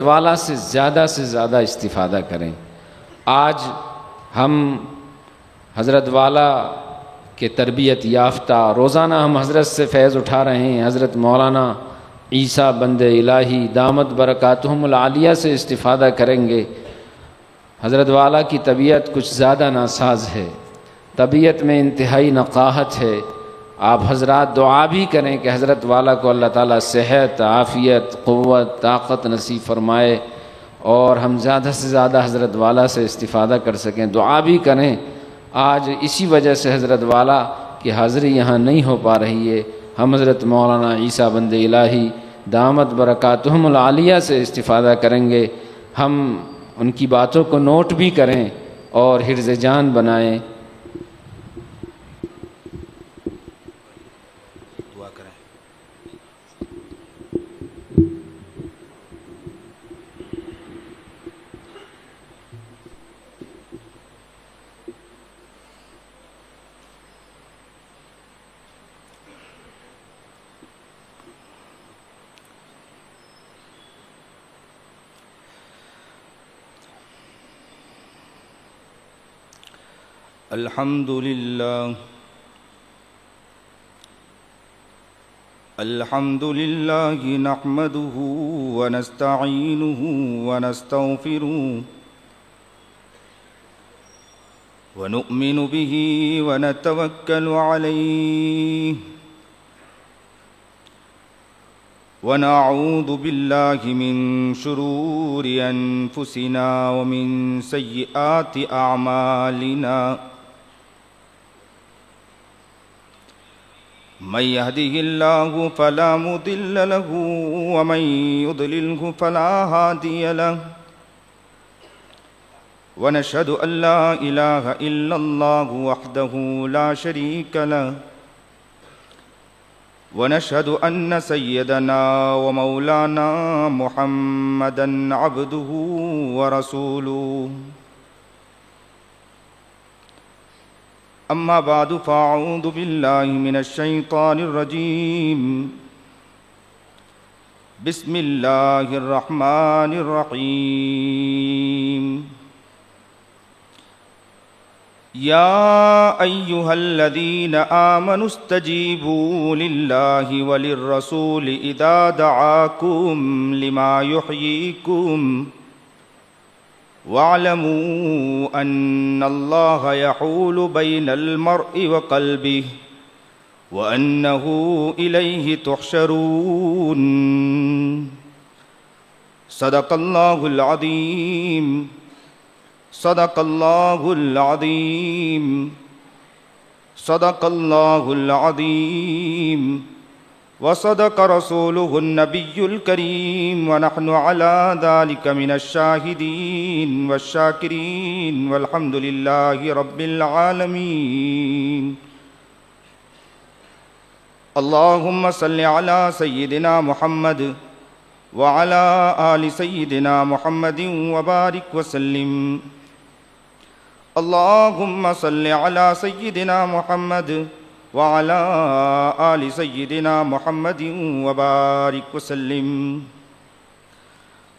والا سے زیادہ استفادہ کریں۔ آج ہم حضرت والا کے تربیت یافتہ روزانہ ہم حضرت سے فیض اٹھا رہے ہیں۔ حضرت مولانا عیسیٰ بند الہی دامت برکاتہم العالیہ سے استفادہ کریں گے۔ حضرت والا کی طبیعت کچھ زیادہ ناساز ہے، طبیعت میں انتہائی نقاہت ہے۔ آپ حضرات دعا بھی کریں کہ حضرت والا کو اللہ تعالیٰ صحت، عافیت، قوت، طاقت نصیب فرمائے اور ہم زیادہ سے زیادہ حضرت والا سے استفادہ کر سکیں۔ دعا بھی کریں۔ آج اسی وجہ سے حضرت والا کی حاضری یہاں نہیں ہو پا رہی ہے۔ ہم حضرت مولانا عیسیٰ بند الہی دامت برکاتہم العالیہ سے استفادہ کریں گے۔ ہم ان کی باتوں کو نوٹ بھی کریں اور حرز جان بنائیں۔ دعا کریں۔ الحمد للہ نحمده ونستعینه ونستغفره ونؤمن به ونتوکل علیہ ونعوذ باللہ من شرور انفسنا ومن سیئات اعمالنا من يهده الله فلا مضل له ومن يضلله فلا هادي له ونشهد أن لا إله إلا الله وحده لا شريك له ونشهد أن سيدنا ومولانا محمدا عبده ورسوله أما بعد فأعوذ بالله من الشيطان الرجيم بسم الله الرحمن الرحيم يا أيها الذين آمنوا استجيبوا لله وللرسول إذا دعاكم لما يحييكم واعلموا أن الله يحول بين المرء وقلبه وأنه إليه تحشرون صدق الله العظيم صدق الله العظيم صدق الله العظيم وصدق رسوله النبي الكريم ونحن على ذلك من الشاهدين والشاكرين والحمد لله رب العالمين اللهم صل على سيدنا محمد وعلى آل سيدنا محمد وبارك وسلم اللهم صل على سيدنا محمد وعلى آل سيدنا محمد وبارك وسلم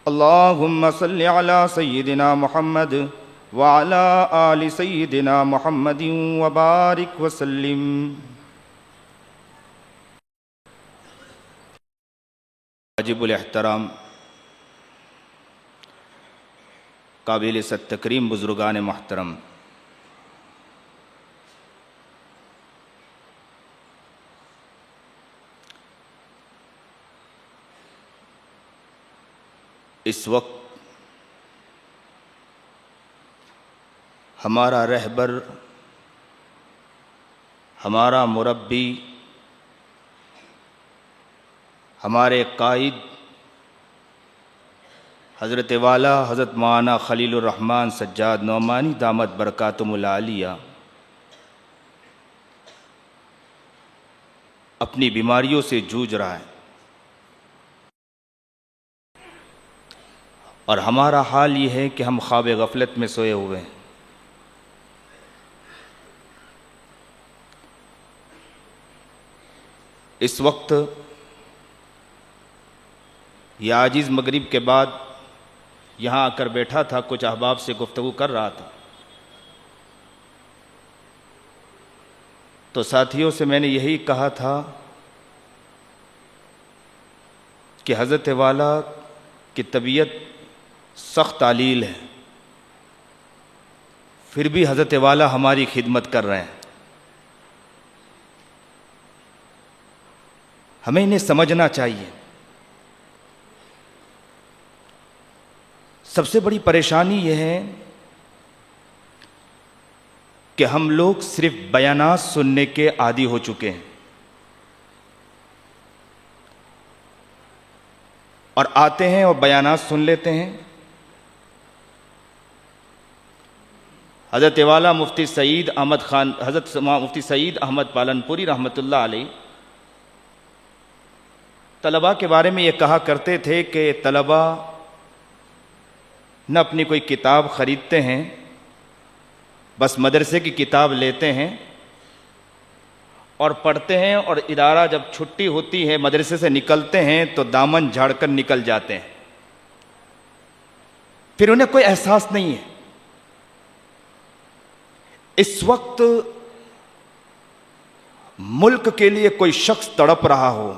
اللهم صل على سيدنا محمد وعلى آل سيدنا محمد وبارك وسلم واجب الاحترام قابل تکریم بزرگان محترم، اس وقت ہمارا رہبر، ہمارا مربی، ہمارے قائد حضرت والا حضرت مولانا خلیل الرحمن سجاد نعمانی دامت برکاتہم العالیہ اپنی بیماریوں سے جوجھ رہا ہے، اور ہمارا حال یہ ہے کہ ہم خواب غفلت میں سوئے ہوئے ہیں۔ اس وقت یہ عاجز مغرب کے بعد یہاں آ کر بیٹھا تھا، کچھ احباب سے گفتگو کر رہا تھا، تو ساتھیوں سے میں نے یہی کہا تھا کہ حضرت والا کی طبیعت سخت علیل ہے، پھر بھی حضرت والا ہماری خدمت کر رہے ہیں. ہمیں انہیں سمجھنا چاہیے. سب سے بڑی پریشانی یہ ہے کہ ہم لوگ صرف بیانات سننے کے عادی ہو چکے ہیں، اور آتے ہیں اور بیانات سن لیتے ہیں. حضرت والا مفتی سعید احمد خان، حضرت مفتی سعید احمد پالنپوری رحمۃ اللہ علیہ طلباء کے بارے میں یہ کہا کرتے تھے کہ طلباء نہ اپنی کوئی کتاب خریدتے ہیں، بس مدرسے کی کتاب لیتے ہیں اور پڑھتے ہیں، اور ادارہ جب چھٹی ہوتی ہے مدرسے سے نکلتے ہیں تو دامن جھاڑ کر نکل جاتے ہیں. پھر انہیں کوئی احساس نہیں ہے. اس وقت ملک کے لیے کوئی شخص تڑپ رہا ہو،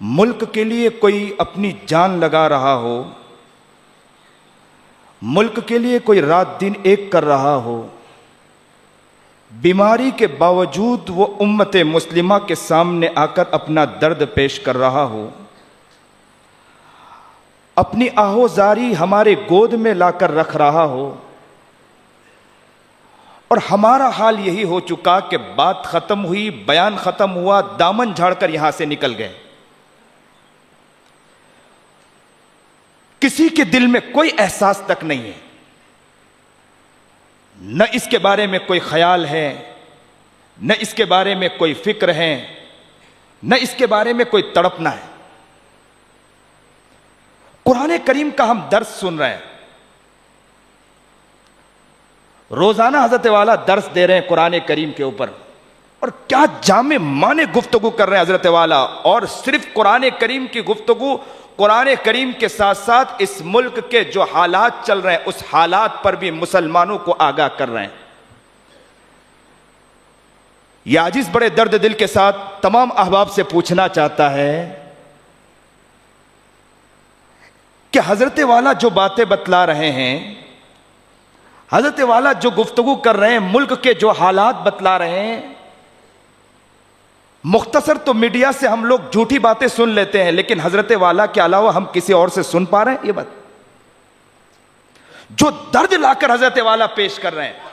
ملک کے لیے کوئی اپنی جان لگا رہا ہو، ملک کے لیے کوئی رات دن ایک کر رہا ہو، بیماری کے باوجود وہ امت مسلمہ کے سامنے آ کر اپنا درد پیش کر رہا ہو، اپنی آہوزاری ہمارے گود میں لا کر رکھ رہا ہو، اور ہمارا حال یہی ہو چکا کہ بات ختم ہوئی، بیان ختم ہوا، دامن جھاڑ کر یہاں سے نکل گئے. کسی کے دل میں کوئی احساس تک نہیں ہے، نہ اس کے بارے میں کوئی خیال ہے، نہ اس کے بارے میں کوئی فکر ہے، نہ اس کے بارے میں کوئی تڑپنا ہے. قرآن کریم کا ہم درس سن رہے ہیں، روزانہ حضرت والا درس دے رہے ہیں قرآن کریم کے اوپر، اور کیا جامع معنی گفتگو کر رہے ہیں حضرت والا. اور صرف قرآن کریم کی گفتگو، قرآن کریم کے ساتھ ساتھ اس ملک کے جو حالات چل رہے ہیں اس حالات پر بھی مسلمانوں کو آگاہ کر رہے ہیں. یہ عاجز بڑے درد دل کے ساتھ تمام احباب سے پوچھنا چاہتا ہے کہ حضرت والا جو باتیں بتلا رہے ہیں، حضرت والا جو گفتگو کر رہے ہیں، ملک کے جو حالات بتلا رہے ہیں، مختصر تو میڈیا سے ہم لوگ جھوٹی باتیں سن لیتے ہیں، لیکن حضرت والا کے علاوہ ہم کسی اور سے سن پا رہے ہیں یہ بات؟ جو درد لا کر حضرت والا پیش کر رہے ہیں،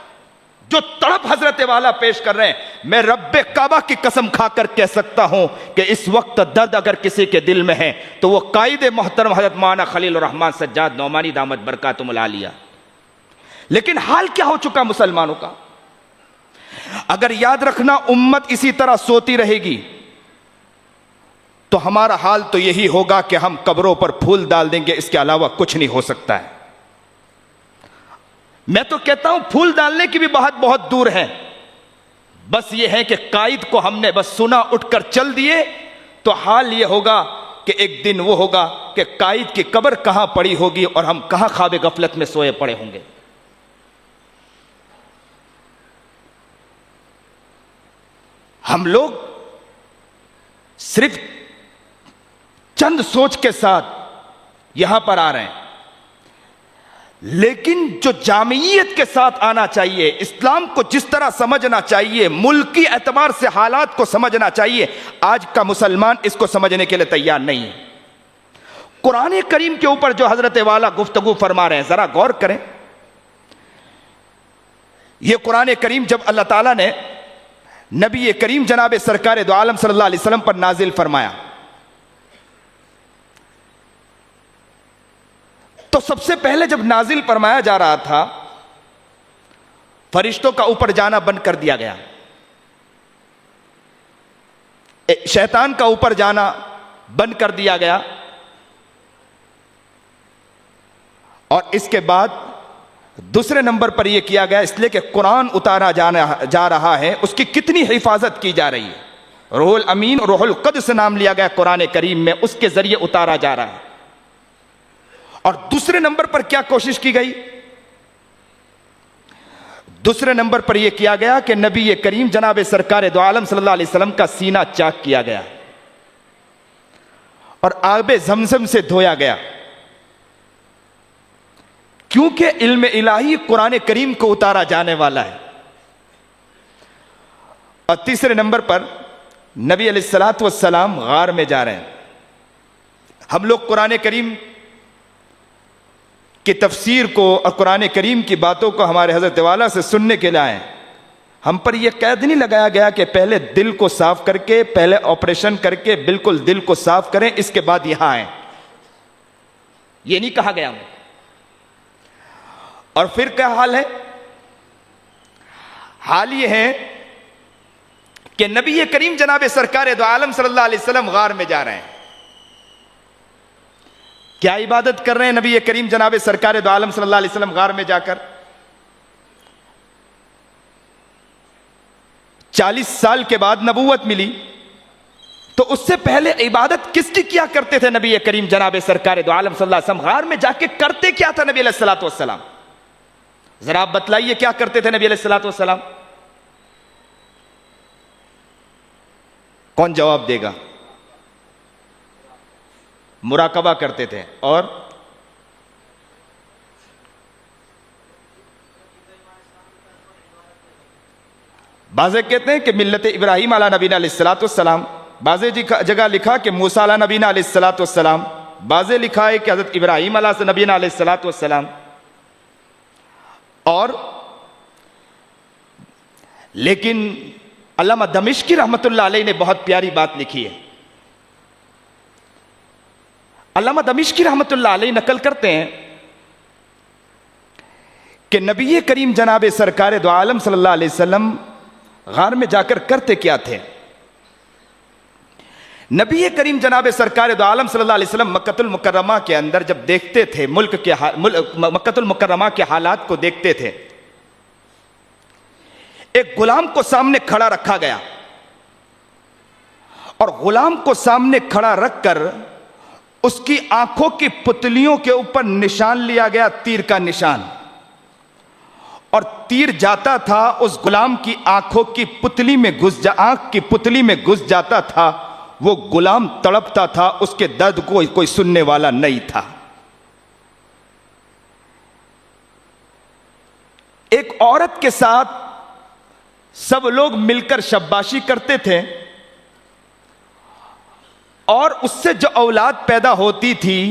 جو تڑپ حضرت والا پیش کر رہے ہیں، میں رب کعبہ کی قسم کھا کر کہہ سکتا ہوں کہ اس وقت درد اگر کسی کے دل میں ہے تو وہ قائد محترم حضرت مولانا خلیل الرحمن سجاد نعمانی دامت برکاتہم العالیہ. لیکن حال کیا ہو چکا مسلمانوں کا؟ اگر یاد رکھنا امت اسی طرح سوتی رہے گی تو ہمارا حال تو یہی ہوگا کہ ہم قبروں پر پھول ڈال دیں گے، اس کے علاوہ کچھ نہیں ہو سکتا ہے. میں تو کہتا ہوں پھول ڈالنے کی بھی بات بہت دور ہے، بس یہ ہے کہ قائد کو ہم نے بس سنا اٹھ کر چل دیے تو حال یہ ہوگا کہ ایک دن وہ ہوگا کہ قائد کی قبر کہاں پڑی ہوگی اور ہم کہاں خواب غفلت میں سوئے پڑے ہوں گے. ہم لوگ صرف چند سوچ کے ساتھ یہاں پر آ رہے ہیں، لیکن جو جامعیت کے ساتھ آنا چاہیے، اسلام کو جس طرح سمجھنا چاہیے، ملکی اعتبار سے حالات کو سمجھنا چاہیے، آج کا مسلمان اس کو سمجھنے کے لیے تیار نہیں ہے. قرآن کریم کے اوپر جو حضرت والا گفتگو فرما رہے ہیں، ذرا غور کریں. یہ قرآن کریم جب اللہ تعالیٰ نے نبی کریم جناب سرکار دو عالم صلی اللہ علیہ وسلم پر نازل فرمایا تو سب سے پہلے جب نازل فرمایا جا رہا تھا فرشتوں کا اوپر جانا بند کر دیا گیا، شیطان کا اوپر جانا بند کر دیا گیا، اور اس کے بعد دوسرے نمبر پر یہ کیا گیا اس لیے کہ قرآن اتارا جا رہا ہے، اس کی کتنی حفاظت کی جا رہی ہے. روح الامین اور روح القدس نام لیا گیا قرآن کریم میں، اس کے ذریعے اتارا جا رہا ہے. اور دوسرے نمبر پر کیا کوشش کی گئی؟ دوسرے نمبر پر یہ کیا گیا کہ نبی کریم جناب سرکار دو عالم صلی اللہ علیہ وسلم کا سینہ چاک کیا گیا اور آب زمزم سے دھویا گیا، کیونکہ علم الہی قرآن کریم کو اتارا جانے والا ہے۔ اور تیسرے نمبر پر نبی علیہ الصلوۃ والسلام غار میں جا رہے ہیں۔ ہم لوگ قرآن کریم کی تفسیر کو اور قرآن کریم کی باتوں کو ہمارے حضرت والا سے سننے کے لیے آئے۔ ہم پر یہ قید نہیں لگایا گیا کہ پہلے دل کو صاف کر کے، پہلے آپریشن کر کے بالکل دل کو صاف کریں، اس کے بعد یہاں آئیں، یہ نہیں کہا گیا۔ اور پھر کیا حال ہے؟ حال یہ ہے کہ نبی کریم جناب سرکار دو عالم صلی اللہ علیہ وسلم غار میں جا رہے ہیں۔ کیا عبادت کر رہے ہیں نبی کریم جناب سرکار دو عالم صلی اللہ علیہ وسلم غار میں جا کر؟ 40 سال کے بعد نبوت ملی، تو اس سے پہلے عبادت کس کی کیا کرتے تھے نبی کریم جناب سرکار دو عالم صلی اللہ علیہ وسلم؟ غار میں جا کے کرتے کیا تھا نبی علیہ الصلوۃ والسلام؟ ذرا آپ بتلائیے کیا کرتے تھے نبی علیہ الصلوۃ والسلام؟ کون جواب دے گا؟ مراقبہ کرتے تھے، اور بعضے کہتے ہیں کہ ملت ابراہیم علی نبینا علیہ الصلوۃ والسلام، بعضے جگہ لکھا کہ موسیٰ علی نبینا علیہ الصلوۃ والسلام، بعضے لکھا ہے کہ حضرت ابراہیم علی نبینا علیہ الصلوۃ والسلام۔ اور لیکن علامہ دمشقی رحمت اللہ علیہ نے بہت پیاری بات لکھی ہے۔ علامہ دمشقی رحمت اللہ علیہ نقل کرتے ہیں کہ نبی کریم جناب سرکار دو عالم صلی اللہ علیہ وسلم غار میں جا کر کرتے کیا تھے؟ نبی کریم جناب سرکار دو عالم صلی اللہ علیہ وسلم مکۃ المکرمہ کے اندر جب دیکھتے تھے، مکۃ المکرمہ کے حالات کو دیکھتے تھے، ایک غلام کو سامنے کھڑا رکھا گیا، اور غلام کو سامنے کھڑا رکھ کر اس کی آنکھوں کی پتلیوں کے اوپر نشان لیا گیا، تیر کا نشان، اور تیر جاتا تھا اس غلام کی آنکھوں کی پتلی میں آنکھ کی پتلی میں گھس جاتا تھا، وہ غلام تڑپتا تھا، اس کے درد کو کوئی سننے والا نہیں تھا۔ ایک عورت کے ساتھ سب لوگ مل کر شباشی کرتے تھے، اور اس سے جو اولاد پیدا ہوتی تھی،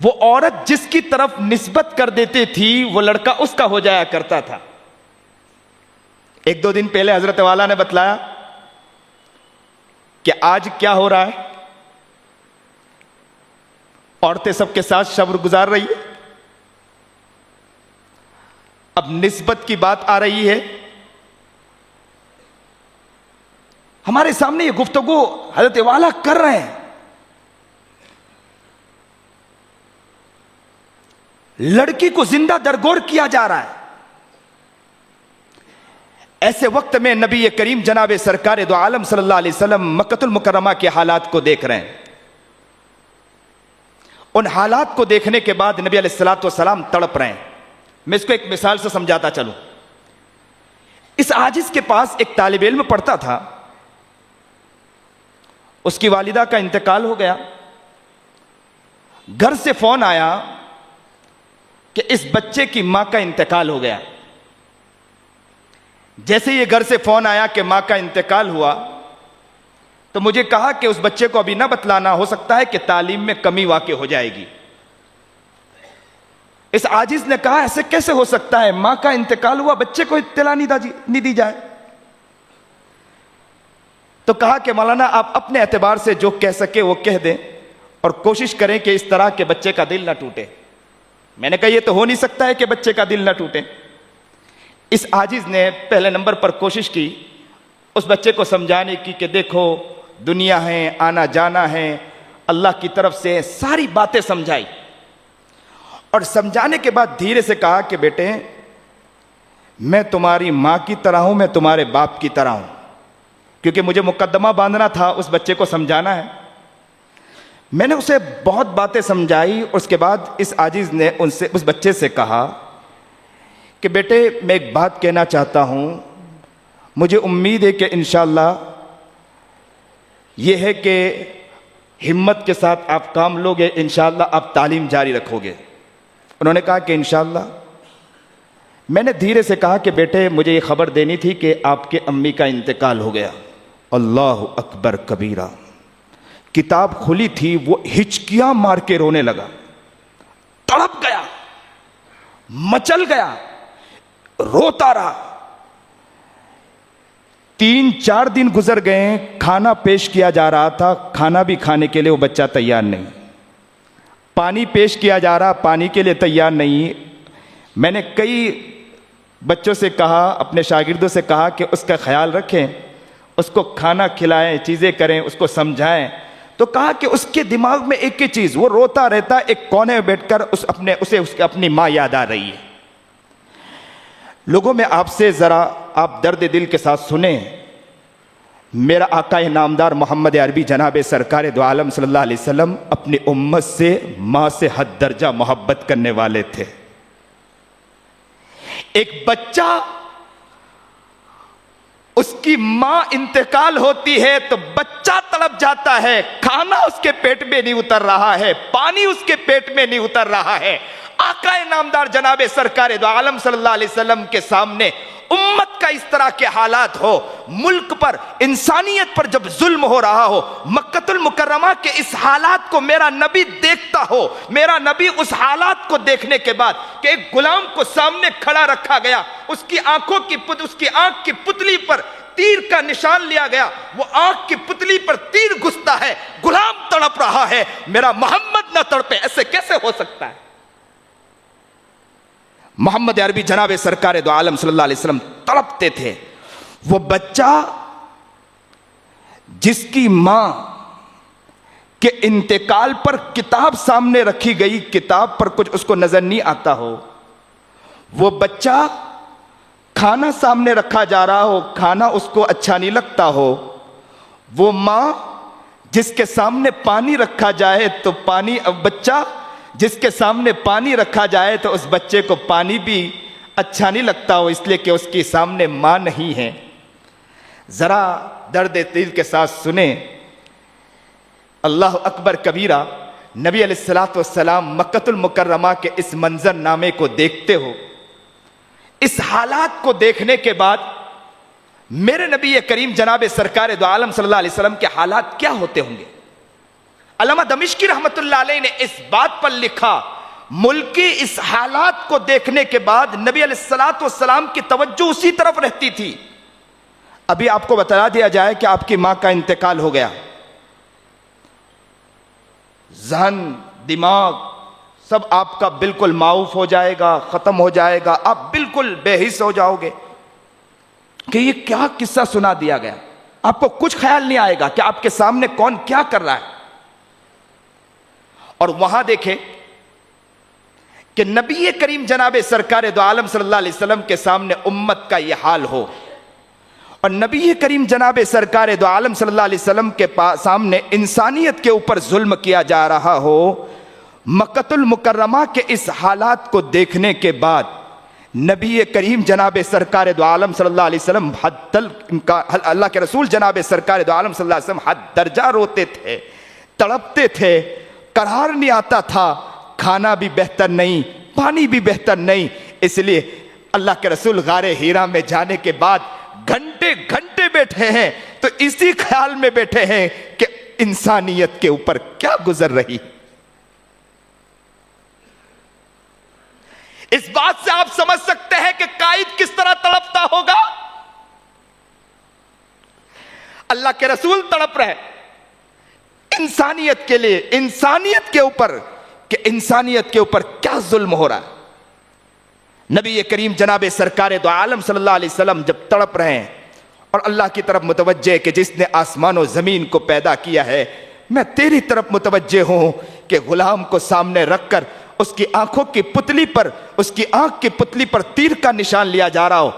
وہ عورت جس کی طرف نسبت کر دیتی تھی وہ لڑکا اس کا ہو جایا کرتا تھا۔ ایک دو دن پہلے حضرت والا نے بتلایا کہ آج کیا ہو رہا ہے، عورتیں سب کے ساتھ شب گزار رہی ہے۔ اب نسبت کی بات آ رہی ہے، ہمارے سامنے یہ گفتگو حضرت والا کر رہے ہیں، لڑکی کو زندہ درگور کیا جا رہا ہے۔ ایسے وقت میں نبی کریم جناب سرکار دو عالم صلی اللہ علیہ وسلم مکۃ المکرمہ کے حالات کو دیکھ رہے ہیں۔ ان حالات کو دیکھنے کے بعد نبی علیہ الصلوۃ والسلام تڑپ رہے ہیں۔ میں اس کو ایک مثال سے سمجھاتا چلوں۔ اس عاجز کے پاس ایک طالب علم پڑھتا تھا، اس کی والدہ کا انتقال ہو گیا، گھر سے فون آیا کہ اس بچے کی ماں کا انتقال ہو گیا۔ جیسے یہ گھر سے فون آیا کہ ماں کا انتقال ہوا، تو مجھے کہا کہ اس بچے کو ابھی نہ بتلانا، ہو سکتا ہے کہ تعلیم میں کمی واقع ہو جائے گی۔ اس عاجز نے کہا ایسے کیسے ہو سکتا ہے، ماں کا انتقال ہوا، بچے کو اطلاع نہیں دی جائے؟ تو کہا کہ مولانا آپ اپنے اعتبار سے جو کہہ سکے وہ کہہ دیں، اور کوشش کریں کہ اس طرح کے بچے کا دل نہ ٹوٹے۔ میں نے کہا یہ تو ہو نہیں سکتا ہے کہ بچے کا دل نہ ٹوٹے۔ اس عاجز نے پہلے نمبر پر کوشش کی اس بچے کو سمجھانے کی کہ دیکھو دنیا ہے، آنا جانا ہے، اللہ کی طرف سے ساری باتیں سمجھائی، اور سمجھانے کے بعد دھیرے سے کہا کہ بیٹے میں تمہاری ماں کی طرح ہوں، میں تمہارے باپ کی طرح ہوں، کیونکہ مجھے مقدمہ باندھنا تھا، اس بچے کو سمجھانا ہے۔ میں نے اسے بہت باتیں سمجھائی، اور اس کے بعد اس عاجز نے اس بچے سے کہا کہ بیٹے میں ایک بات کہنا چاہتا ہوں، مجھے امید ہے کہ انشاءاللہ یہ ہے کہ ہمت کے ساتھ آپ کام لوگے، انشاءاللہ آپ تعلیم جاری رکھو گے۔ انہوں نے کہا کہ انشاءاللہ۔ میں نے دھیرے سے کہا کہ بیٹے مجھے یہ خبر دینی تھی کہ آپ کے امی کا انتقال ہو گیا۔ اللہ اکبر کبیرہ، کتاب کھلی تھی، وہ ہچکیاں مار کے رونے لگا، تڑپ گیا، مچل گیا، روتا رہا۔ 3-4 دن گزر گئے، کھانا پیش کیا جا رہا تھا، کھانا بھی کھانے کے لیے وہ بچہ تیار نہیں، پانی پیش کیا جا رہا، پانی کے لیے تیار نہیں۔ میں نے کئی بچوں سے کہا، اپنے شاگردوں سے کہا کہ اس کا خیال رکھیں، اس کو کھانا کھلائیں، چیزیں کریں، اس کو سمجھائیں، تو کہا کہ اس کے دماغ میں ایک ہی چیز، وہ روتا رہتا، ایک کونے میں بیٹھ کر اسے اپنی ماں یاد آ رہی ہے۔ لوگوں میں آپ سے ذرا آپ درد دل کے ساتھ سنیں، میرا آقا نامدار محمد عربی جناب سرکار دو عالم صلی اللہ علیہ وسلم اپنی امت سے ماں سے حد درجہ محبت کرنے والے تھے۔ ایک بچہ، اس کی ماں انتقال ہوتی ہے تو بچہ تڑپ جاتا ہے، کھانا اس کے پیٹ میں نہیں اتر رہا ہے، پانی اس کے پیٹ میں نہیں اتر رہا ہے۔ آقا نامدار جناب سرکار دو عالم صلی اللہ علیہ وسلم کے سامنے امت کا اس طرح کے حالات ہو، ملک پر، انسانیت پر جب ظلم ہو رہا ہو، مکہ المکرمہ کے اس حالات کو میرا نبی دیکھتا ہو، میرا نبی اس حالات کو دیکھنے کے بعد کہ ایک غلام کو سامنے کھڑا رکھا گیا، اس کی آنکھ کی پتلی پر تیر کا نشان لیا گیا، وہ آنکھ کی پتلی پر تیر گھستا ہے، غلام تڑپ رہا ہے، میرا محمد نہ تڑپے، ایسے کیسے ہو سکتا ہے؟ محمد عربی جناب سرکار دو عالم صلی اللہ علیہ وسلم تڑپتے تھے۔ وہ بچہ جس کی ماں کے انتقال پر کتاب سامنے رکھی گئی، کتاب پر کچھ اس کو نظر نہیں آتا ہو، وہ بچہ کھانا سامنے رکھا جا رہا ہو، کھانا اس کو اچھا نہیں لگتا ہو، وہ ماں جس کے سامنے پانی رکھا جائے تو بچہ جس کے سامنے پانی رکھا جائے تو اس بچے کو پانی بھی اچھا نہیں لگتا ہو، اس لیے کہ اس کے سامنے ماں نہیں ہے۔ ذرا درد دل کے ساتھ سنیں، اللہ اکبر کبیرہ، نبی علیہ السلام مکہ المکرمہ کے اس منظر نامے کو دیکھتے ہو، اس حالات کو دیکھنے کے بعد میرے نبی کریم جناب سرکار دو عالم صلی اللہ علیہ وسلم کے حالات کیا ہوتے ہوں گے؟ علامہ دمشقی رحمت اللہ علیہ نے اس بات پر لکھا، ملک کی اس حالات کو دیکھنے کے بعد نبی علیہ السلام کی توجہ اسی طرف رہتی تھی۔ ابھی آپ کو بتا دیا جائے کہ آپ کی ماں کا انتقال ہو گیا، ذہن، دماغ سب آپ کا بالکل معاف ہو جائے گا، ختم ہو جائے گا، آپ بالکل بے حس ہو جاؤ گے کہ یہ کیا قصہ سنا دیا گیا۔ آپ کو کچھ خیال نہیں آئے گا کہ آپ کے سامنے کون کیا کر رہا ہے۔ اور وہاں دیکھیں کہ نبی کریم جناب سرکار دو عالم صلی اللہ علیہ وسلم کے سامنے امت کا یہ حال ہو، اور نبی کریم جناب سرکار دو عالم صلی اللہ علیہ وسلم کے سامنے انسانیت کے اوپر ظلم کیا جا رہا ہو۔ مکہ المکرمہ کے اس حالات کو دیکھنے کے بعد نبی کریم جناب سرکار دو عالم صلی اللہ علیہ وسلم اللہ کے رسول جناب سرکار دو عالم صلی اللہ علیہ وسلم حد درجہ روتے تھے، تڑپتے تھے، قرار نہیں آتا تھا، کھانا بھی بہتر نہیں، پانی بھی بہتر نہیں۔ اس لیے اللہ کے رسول غار ہیرا میں جانے کے بعد گھنٹے گھنٹے بیٹھے ہیں تو اسی خیال میں بیٹھے ہیں کہ انسانیت کے اوپر کیا گزر رہی۔ اس بات سے آپ سمجھ سکتے ہیں کہ قائد کس طرح تڑپتا ہوگا۔ اللہ کے رسول تڑپ رہے انسانیت کے لیے، انسانیت کے اوپر، کہ انسانیت کے اوپر کیا ظلم ہو رہا ہے۔ نبی کریم جناب سرکار دو عالم صلی اللہ علیہ وسلم جب تڑپ رہے ہیں اور اللہ کی طرف متوجہ کہ جس نے آسمان و زمین کو پیدا کیا ہے، میں تیری طرف متوجہ ہوں کہ غلام کو سامنے رکھ کر اس کی آنکھوں کی پتلی پر، اس کی آنکھ کی پتلی پر تیر کا نشان لیا جا رہا ہو۔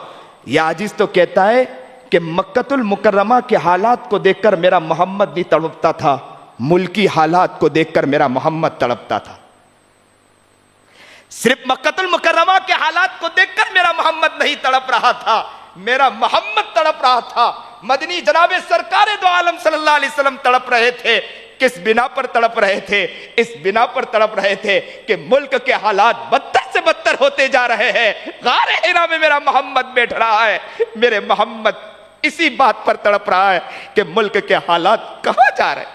یہ عاجز تو کہتا ہے کہ مکہ المکرمہ کے حالات کو دیکھ کر میرا محمد نہیں تڑپتا تھا، ملکی حالات کو دیکھ کر میرا محمد تڑپتا تھا. صرف مکہ المکرمہ کے حالات کو دیکھ کر میرا محمد نہیں تڑپ رہا تھا, میرا محمد تڑپ رہا تھا. مدنی جناب سرکار دو عالم صلی اللہ علیہ وسلم تڑپ رہے تھے. کس بنا پر تڑپ رہے تھے؟ اس بنا پر تڑپ رہے تھے کہ ملک کے حالات بدتر سے بدتر ہوتے جا رہے ہیں. غار حرا میں میرا محمد بیٹھ رہا ہے. میرے محمد اسی بات پر تڑپ رہا ہے کہ ملک کے حالات کہاں جا رہے ہیں.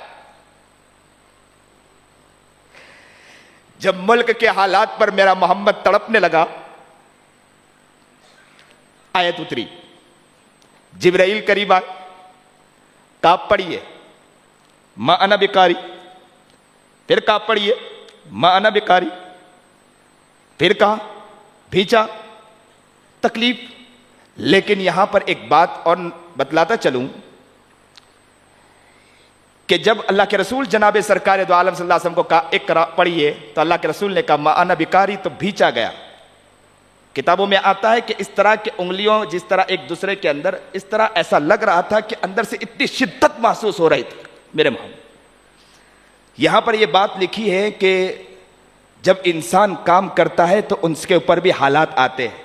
جب ملک کے حالات پر میرا محمد تڑپنے لگا, آیت اتری, جبرائیل قریب آئے, کہا پڑھیے ما انا بقاری, پھر کہا پڑھیے ما انا بقاری, پھر کہا بھیجا تکلیف. لیکن یہاں پر ایک بات اور بتلاتا چلوں کہ جب اللہ کے رسول جناب سرکار دو عالم صلی اللہ علیہ وسلم کو کہا اقرا پڑھیے, تو اللہ کے رسول نے کہا ما انا بقاری, تو بھیجا گیا. کتابوں میں آتا ہے کہ اس طرح کے انگلیوں جس طرح ایک دوسرے کے اندر, اس طرح ایسا لگ رہا تھا کہ اندر سے اتنی شدت محسوس ہو رہی تھی میرے محمد. یہاں پر یہ بات لکھی ہے کہ جب انسان کام کرتا ہے تو ان کے اوپر بھی حالات آتے ہیں.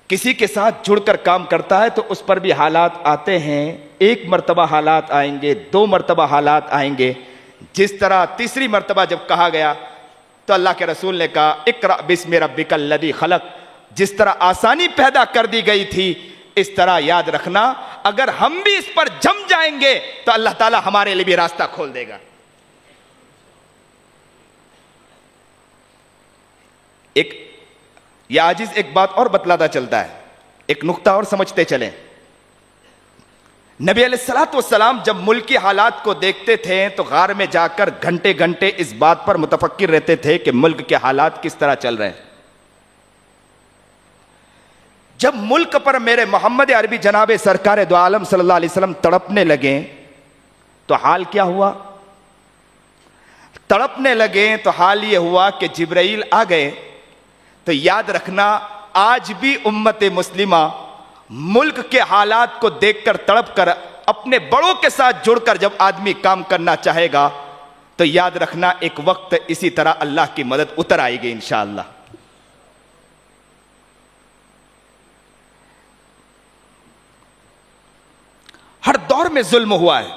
کسی کے ساتھ جڑ کر کام کرتا ہے تو اس پر بھی حالات آتے ہیں. ایک مرتبہ حالات آئیں گے, 2 مرتبہ حالات آئیں گے. جس طرح تیسری مرتبہ جب کہا گیا تو اللہ کے رسول نے کہا اقرأ بسم ربک الذی خلق. جس طرح آسانی پیدا کر دی گئی تھی, اس طرح یاد رکھنا اگر ہم بھی اس پر جم جائیں گے تو اللہ تعالی ہمارے لیے بھی راستہ کھول دے گا. یہ عاجز ایک بات اور بتلاتا چلتا ہے, ایک نقطہ اور سمجھتے چلیں. نبی علیہ الصلوۃ والسلام جب ملکی حالات کو دیکھتے تھے تو غار میں جا کر گھنٹے گھنٹے اس بات پر متفکر رہتے تھے کہ ملک کے حالات کس طرح چل رہے ہیں. جب ملک پر میرے محمد عربی جناب سرکار دو عالم صلی اللہ علیہ وسلم تڑپنے لگے تو حال کیا ہوا؟ تڑپنے لگے تو حال یہ ہوا کہ جبرائیل آ گئے. تو یاد رکھنا آج بھی امت مسلمہ ملک کے حالات کو دیکھ کر تڑپ کر اپنے بڑوں کے ساتھ جڑ کر جب آدمی کام کرنا چاہے گا تو یاد رکھنا ایک وقت اسی طرح اللہ کی مدد اتر آئے گی انشاءاللہ. ہر دور میں ظلم ہوا ہے,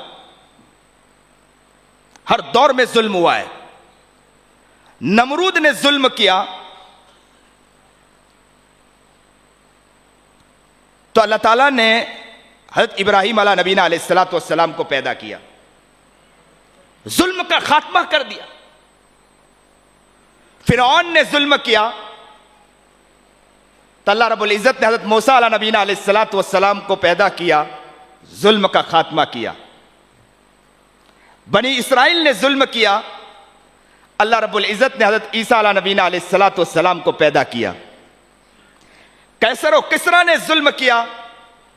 ہر دور میں ظلم ہوا ہے. نمرود نے ظلم کیا تو اللہ تعالیٰ نے حضرت ابراہیم علیہ نبینا علیہ الصلوۃ والسلام کو پیدا کیا, ظلم کا خاتمہ کر دیا. فرعون نے ظلم کیا تو اللہ رب العزت نے حضرت موسیٰ علیہ نبینا علیہ الصلوۃ والسلام کو پیدا کیا, ظلم کا خاتمہ کیا. بنی اسرائیل نے ظلم کیا, اللہ رب العزت نے حضرت عیسیٰ علیہ نبینا علیہ الصلوۃ والسلام کو پیدا کیا. کیسر و کسرا نے ظلم کیا,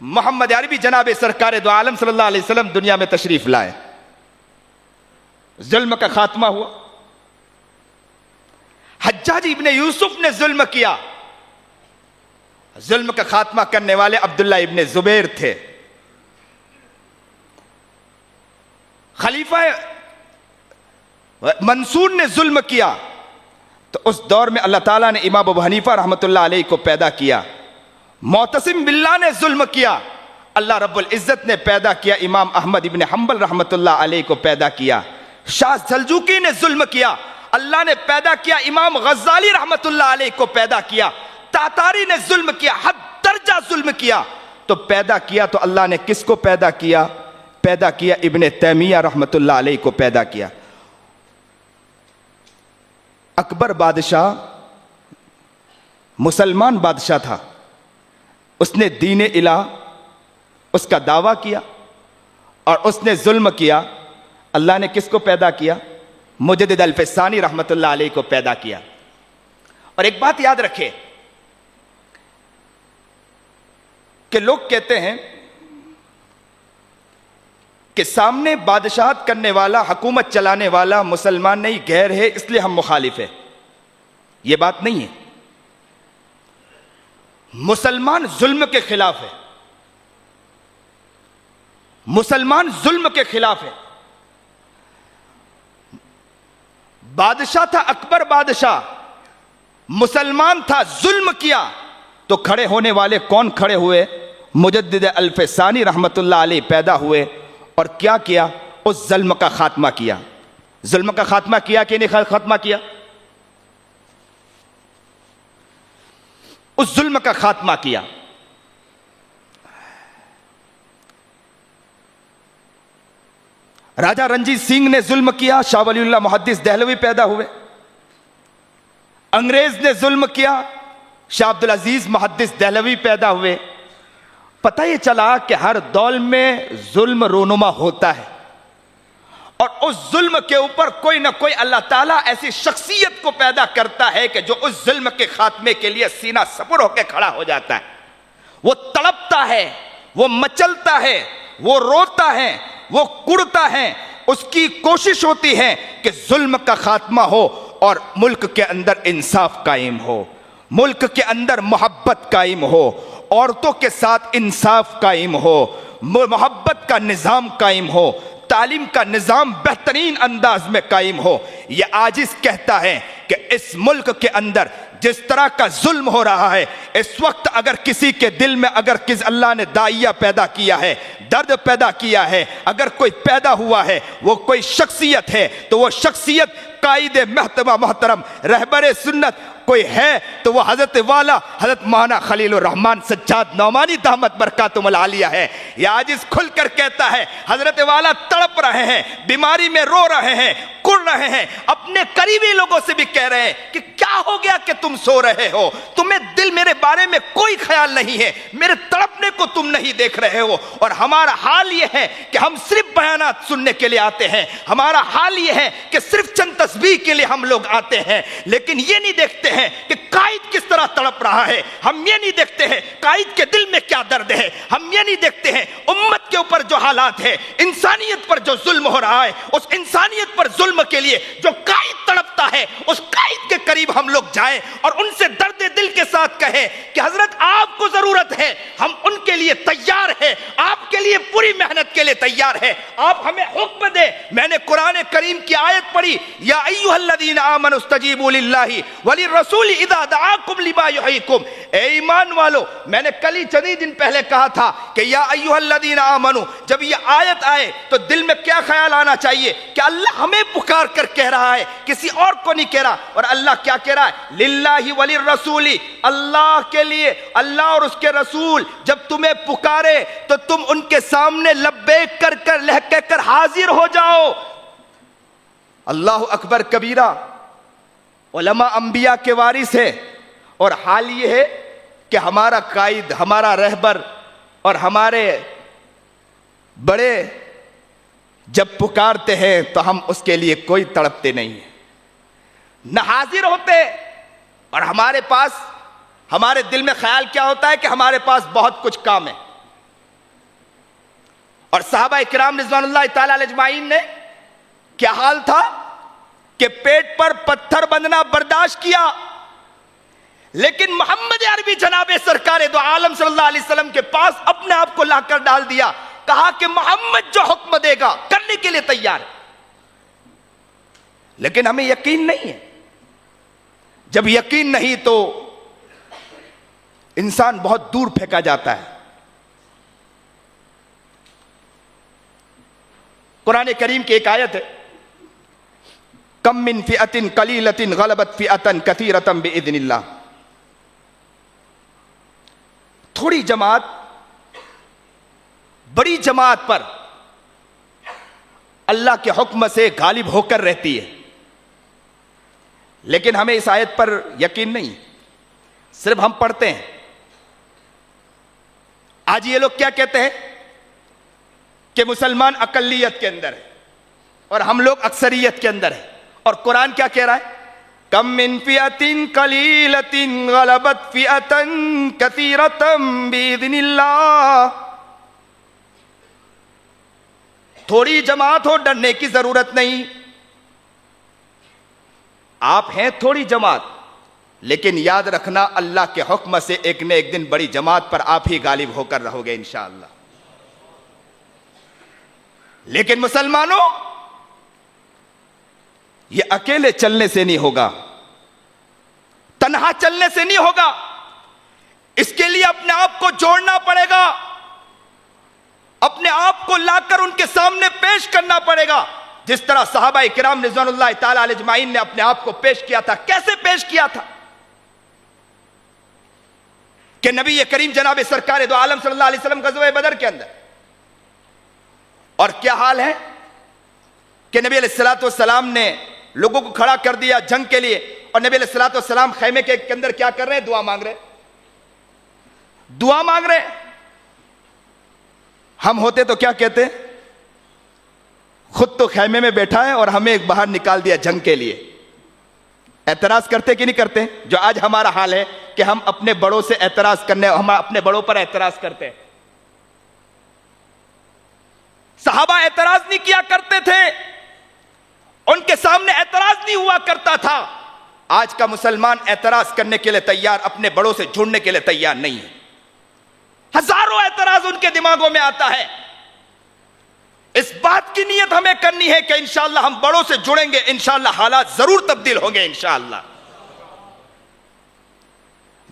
محمد عربی جناب سرکار دو عالم صلی اللہ علیہ وسلم دنیا میں تشریف لائے, ظلم کا خاتمہ ہوا. حجاج ابن یوسف نے ظلم کیا, ظلم کا خاتمہ کرنے والے عبداللہ ابن زبیر تھے. خلیفہ منصور نے ظلم کیا تو اس دور میں اللہ تعالیٰ نے امام ابو حنیفہ رحمۃ اللہ علیہ کو پیدا کیا. معتصم باللہ نے ظلم کیا, اللہ رب العزت نے پیدا کیا امام احمد ابن حنبل رحمۃ اللہ علیہ کو پیدا کیا. شاہ سلجوقی نے ظلم کیا, اللہ نے پیدا کیا امام غزالی رحمۃ اللہ علیہ کو پیدا کیا. تاتاری نے ظلم کیا, حد درجہ ظلم کیا, تو پیدا کیا تو اللہ نے کس کو پیدا کیا؟ پیدا کیا ابن تیمیہ رحمۃ اللہ علیہ کو پیدا کیا. اکبر بادشاہ مسلمان بادشاہ تھا, اس نے دین الہ اس کا دعویٰ کیا اور اس نے ظلم کیا. اللہ نے کس کو پیدا کیا؟ مجدد الفسانی رحمۃ اللہ علیہ کو پیدا کیا. اور ایک بات یاد رکھے کہ لوگ کہتے ہیں کہ سامنے بادشاہت کرنے والا, حکومت چلانے والا مسلمان نہیں غیر ہے اس لیے ہم مخالف ہیں. یہ بات نہیں ہے. مسلمان ظلم کے خلاف ہے, مسلمان ظلم کے خلاف ہے. بادشاہ تھا اکبر بادشاہ، مسلمان تھا، ظلم کیا تو کھڑے ہونے والے کون کھڑے ہوئے؟ مجدد الف ثانی رحمت اللہ علیہ پیدا ہوئے اور کیا اس ظلم کا خاتمہ کیا۔ ظلم کا خاتمہ کیا کہ نہیں خاتمہ کیا؟ اس ظلم کا خاتمہ کیا۔ راجہ رنجیت سنگھ نے ظلم کیا، شاہ ولی اللہ محدث دہلوی پیدا ہوئے۔ انگریز نے ظلم کیا، شاہ عبدالعزیز محدث دہلوی پیدا ہوئے۔ پتہ یہ چلا کہ ہر دور میں ظلم رونما ہوتا ہے، اور اس ظلم کے اوپر کوئی نہ کوئی اللہ تعالیٰ ایسی شخصیت کو پیدا کرتا ہے کہ جو اس ظلم کے خاتمے کے لیے سینہ سپر ہو کے کھڑا ہو جاتا ہے۔ وہ تڑپتا ہے، وہ مچلتا ہے، وہ روتا ہے، وہ کڑتا ہے، اس کی کوشش ہوتی ہے کہ ظلم کا خاتمہ ہو اور ملک کے اندر انصاف قائم ہو، ملک کے اندر محبت قائم ہو، عورتوں کے ساتھ انصاف قائم ہو، محبت کا نظام قائم ہو، تعلیم کا نظام بہترین انداز میں قائم ہو۔ یہ عاجز کہتا ہے کہ اس ملک کے اندر جس طرح کا ظلم ہو رہا ہے، اس وقت اگر کسی کے دل میں اگر اللہ نے داعیہ پیدا کیا ہے، درد پیدا کیا ہے، اگر کوئی پیدا ہوا ہے، وہ کوئی شخصیت ہے، تو وہ شخصیت قائد محترم رہبر سنت کوئی ہے تو وہ حضرت والا حضرت مولانا خلیل الرحمن سجاد نعمانی دامت برکاتہم العالیہ ہے۔ یہ عاجز کھل کر کہتا ہے حضرت والا تڑپ رہے ہیں، بیماری میں رو رہے ہیں، کڑ رہے ہیں، اپنے قریبی لوگوں سے بھی کہہ رہے ہیں کہ کیا ہو گیا کہ تم سو رہے ہو، تمہیں دل میرے بارے میں کوئی خیال نہیں ہے، میرے تڑپنے کو تم نہیں دیکھ رہے ہو۔ اور ہمارا حال یہ ہے کہ ہم صرف بیانات سننے کے لیے آتے ہیں، ہمارا حال یہ ہے کہ صرف چند تسبیح کے لیے ہم لوگ آتے ہیں، لیکن یہ نہیں دیکھتے ہیں کہ قائد کس طرح تڑپ رہا ہے، ہم یہ نہیں دیکھتے ہیں قائد کے دل میں کیا درد ہے، ہم یہ نہیں دیکھتے ہیں امت کے اوپر جو حالات ہے، انسانیت پر جو ظلم ہو رہا ہے، اس انسانیت پر ظلم کے لیے جو قائد تڑپتا ہے، اس قائد کے قریب ہم لوگ جائیں اور ان سے درد دل کے ساتھ کہیں کہ حضرت آپ کو ضرورت ہے، ہم ان کے لیے تیار ہیں، آپ کے لیے پوری محنت کے لیے تیار ہے، آپ ہمیں حکم دیں۔ میں نے قرآن کریم کی آیت پڑھی، یا ایھا الذین آمنوا استجیبوا للہ وللرسول اذا دعاکم لما یحییکم، اے ایمان والو، میں نے کل ہی چند دن پہلے کہا تھا کہ یا ایھا الذین آمنوا، جب یہ آیت آئے تو دل میں کیا خیال آنا چاہیے کہ اللہ ہمیں پکار کر کہہ رہا ہے، کسی اور کو نہیں کہہ رہا۔ اور اللہ کیا کہہ رہا ہے؟ للہ وللرسول، اللہ کے لیے، اللہ اور اس کے رسول جب تمہیں پکارے تو تم ان کے سامنے لبیک کر کہہ کر حاضر ہو جاؤ۔ اللہ اکبر کبیرہ، علماء انبیاء کے وارث ہے، اور حال یہ ہے کہ ہمارا قائد، ہمارا رہبر اور ہمارے بڑے جب پکارتے ہیں تو ہم اس کے لیے کوئی تڑپتے نہیں ہیں، نہ حاضر ہوتے، اور ہمارے پاس، ہمارے دل میں خیال کیا ہوتا ہے کہ ہمارے پاس بہت کچھ کام ہے۔ اور صحابہ اکرام رضوان اللہ تعالی علیہ اجمعین نے کیا حال تھا کہ پیٹ پر پتھر بندھنا برداشت کیا، لیکن محمد عربی جناب سرکار دو عالم صلی اللہ علیہ وسلم کے پاس اپنے آپ کو لا کر ڈال دیا، کہا کہ محمد جو حکم دے گا کرنے کے لیے تیار ہے۔ لیکن ہمیں یقین نہیں ہے، جب یقین نہیں تو انسان بہت دور پھینکا جاتا ہے۔ قرآن کریم کی ایک آیت ہے، کم من فئۃ قلیلۃ غلبت فئۃ کثیرۃ باذن اللہ، تھوڑی جماعت بڑی جماعت پر اللہ کے حکم سے غالب ہو کر رہتی ہے۔ لیکن ہمیں اس آیت پر یقین نہیں، صرف ہم پڑھتے ہیں۔ آج یہ لوگ کیا کہتے ہیں کہ مسلمان اقلیت کے اندر ہے اور ہم لوگ اکثریت کے اندر ہیں، اور قرآن کیا کہہ رہا ہے؟ کم من فئۃ قلیلۃ غلبت فئۃ کثیرۃ باذن اللہ، تھوڑی جماعت ہو ڈرنے کی ضرورت نہیں، آپ ہیں تھوڑی جماعت، لیکن یاد رکھنا اللہ کے حکم سے ایک نہ ایک دن بڑی جماعت پر آپ ہی غالب ہو کر رہو گے انشاءاللہ۔ لیکن مسلمانوں، یہ اکیلے چلنے سے نہیں ہوگا, تنہا چلنے سے نہیں ہوگا, اس کے لیے اپنے آپ کو جوڑنا پڑے گا, اپنے آپ کو لا کر ان کے سامنے پیش کرنا پڑے گا, جس طرح صحابہ کرام رضوان اللہ تعالی علیہ اجمعین نے اپنے آپ کو پیش کیا تھا. کیسے پیش کیا تھا کہ نبی کریم جناب سرکار دو عالم صلی اللہ علیہ وسلم غزوہ بدر کے اندر, اور کیا حال ہے کہ نبی علیہ الصلوۃ والسلام نے لوگوں کو کھڑا کر دیا جنگ کے لیے, اور نبی علیہ الصلوۃ والسلام خیمے کے اندر کیا کر رہے ہیں؟ دعا مانگ رہے, دعا مانگ رہے. ہم ہوتے تو کیا کہتے؟ خود تو خیمے میں بیٹھا ہے اور ہمیں باہر نکال دیا جنگ کے لیے. اعتراض کرتے کہ نہیں کرتے؟ جو آج ہمارا حال ہے کہ ہم اپنے بڑوں سے اعتراض کرنے, ہم اپنے بڑوں پر اعتراض کرتے ہیں. صحابہ اعتراض نہیں کیا کرتے تھے, ان کے سامنے اعتراض نہیں ہوا کرتا تھا. آج کا مسلمان اعتراض کرنے کے لیے تیار, اپنے بڑوں سے جڑنے کے لیے تیار نہیں ہے. ہزاروں اعتراض ان کے دماغوں میں آتا ہے. اس بات کی نیت ہمیں کرنی ہے کہ انشاءاللہ ہم بڑوں سے جڑیں گے, انشاءاللہ حالات ضرور تبدیل ہوں گے انشاءاللہ.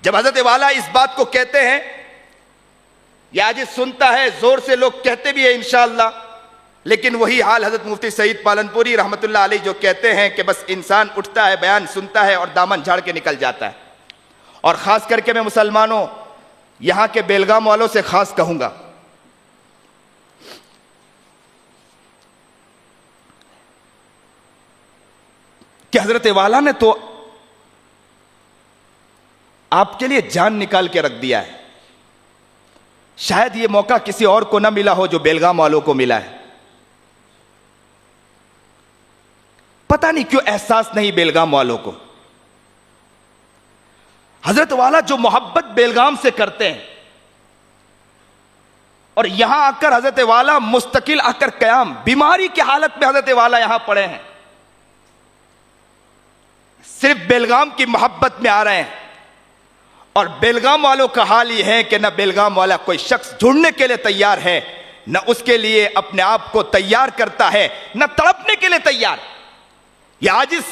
جب حضرت والا اس بات کو کہتے ہیں, یہ آج سنتا ہے زور سے, لوگ کہتے بھی ہیں انشاءاللہ, لیکن وہی حال حضرت مفتی سعید پالنپوری رحمت اللہ علیہ جو کہتے ہیں کہ بس انسان اٹھتا ہے, بیان سنتا ہے اور دامن جھاڑ کے نکل جاتا ہے. اور خاص کر کے میں مسلمانوں, یہاں کے بیلگام والوں سے خاص کہوں گا, کہ حضرت والا نے تو آپ کے لیے جان نکال کے رکھ دیا ہے. شاید یہ موقع کسی اور کو نہ ملا ہو جو بیلگام والوں کو ملا ہے. پتہ نہیں کیوں احساس نہیں بیلگام والوں کو. حضرت والا جو محبت بیلگام سے کرتے ہیں, اور یہاں آ کر حضرت والا مستقل آ کر قیام, بیماری کی حالت میں حضرت والا یہاں پڑے ہیں, صرف بیلگام کی محبت میں آ رہے ہیں. اور بیلگام والوں کا حال یہ ہے کہ نہ بیلگام والا کوئی شخص جڑنے کے لیے تیار ہے, نہ اس کے لیے اپنے آپ کو تیار کرتا ہے, نہ تڑپنے کے لیے تیار. یہ عاجز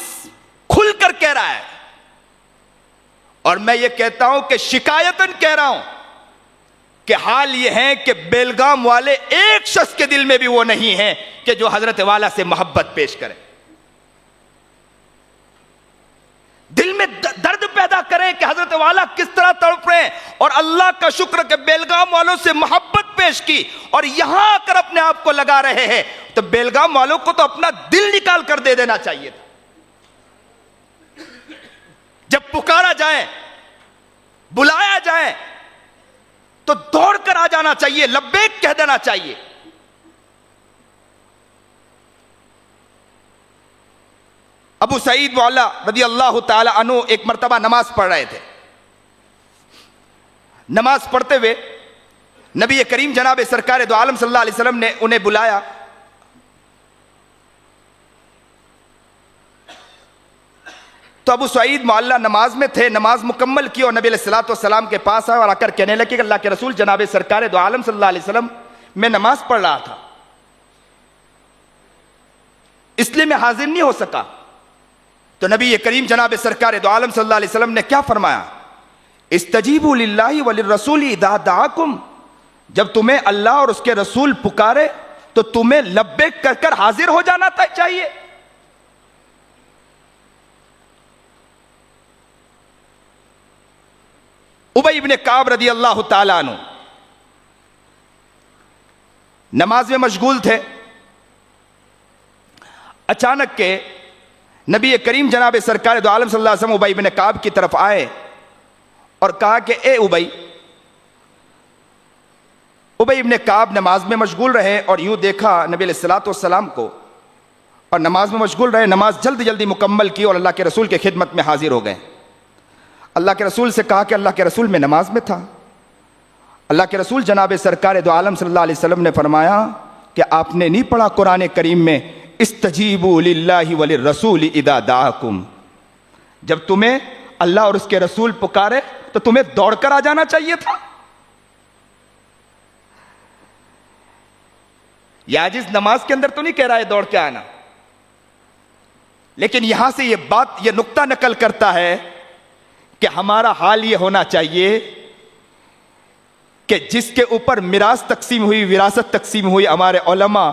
کھل کر کہہ رہا ہے, اور میں یہ کہتا ہوں کہ شکایتاً کہہ رہا ہوں کہ حال یہ ہے کہ بیلگام والے ایک شخص کے دل میں بھی وہ نہیں ہے کہ جو حضرت والا سے محبت پیش کرے, دل میں درد پیدا کریں کہ حضرت والا کس طرح تڑپ رہے ہیں. اور اللہ کا شکر کہ بیلگام والوں سے محبت پیش کی اور یہاں آ کر اپنے آپ کو لگا رہے ہیں, تو بیلگام والوں کو تو اپنا دل نکال کر دے دینا چاہیے تھا. جب پکارا جائے, بلایا جائے, تو دوڑ کر آ جانا چاہیے, لبیک کہہ دینا چاہیے. ابو سعید مولا رضی اللہ تعالی عنہ ایک مرتبہ نماز پڑھ رہے تھے. نماز پڑھتے ہوئے نبی کریم جناب سرکار دو عالم صلی اللہ علیہ وسلم نے انہیں بلایا. تو ابو سعید مولا نماز میں تھے, نماز مکمل کی اور نبی علیہ الصلوۃ والسلام کے پاس آئے اور آ کر کہنے لگے کہ اللہ کے رسول جناب سرکار دو عالم صلی اللہ علیہ وسلم, میں نماز پڑھ رہا تھا, اس لیے میں حاضر نہیں ہو سکا. تو نبی کریم جناب سرکار دو عالم صلی اللہ علیہ وسلم نے کیا فرمایا؟ استجیبوا للہ وللرسول اذا دعاکم, جب تمہیں اللہ اور اس کے رسول پکارے تو تمہیں لبیک کر کر حاضر ہو جانا چاہیے. ابی ابن کعب رضی اللہ تعالیٰ عنہ نماز میں مشغول تھے. اچانک کے نبی کریم جناب سرکار دو عالم صلی اللہ علیہ وسلم ابی ابن کعب کی طرف آئے اور کہا کہ اے ابی. ابی ابن کعب نماز میں مشغول رہے اور یوں دیکھا نبی علیہ الصلوۃ والسلام کو, اور نماز میں مشغول رہے, نماز جلدی جلدی مکمل کی اور اللہ کے رسول کے خدمت میں حاضر ہو گئے. اللہ کے رسول سے کہا کہ اللہ کے رسول میں نماز میں تھا. اللہ کے رسول جناب سرکار دو عالم صلی اللہ علیہ وسلم نے فرمایا کہ آپ نے نہیں پڑھا قرآن کریم میں استجیبوا للہ وللرسول اذا دعاکم, جب تمہیں اللہ اور اس کے رسول پکارے تو تمہیں دوڑ کر آ جانا چاہیے تھا. یہ عاجز نماز کے اندر تو نہیں کہہ رہا ہے دوڑ کے آنا, لیکن یہاں سے یہ نقطہ نقل کرتا ہے کہ ہمارا حال یہ ہونا چاہیے کہ جس کے اوپر میراث تقسیم ہوئی، وراثت تقسیم ہوئی ہمارے علماء،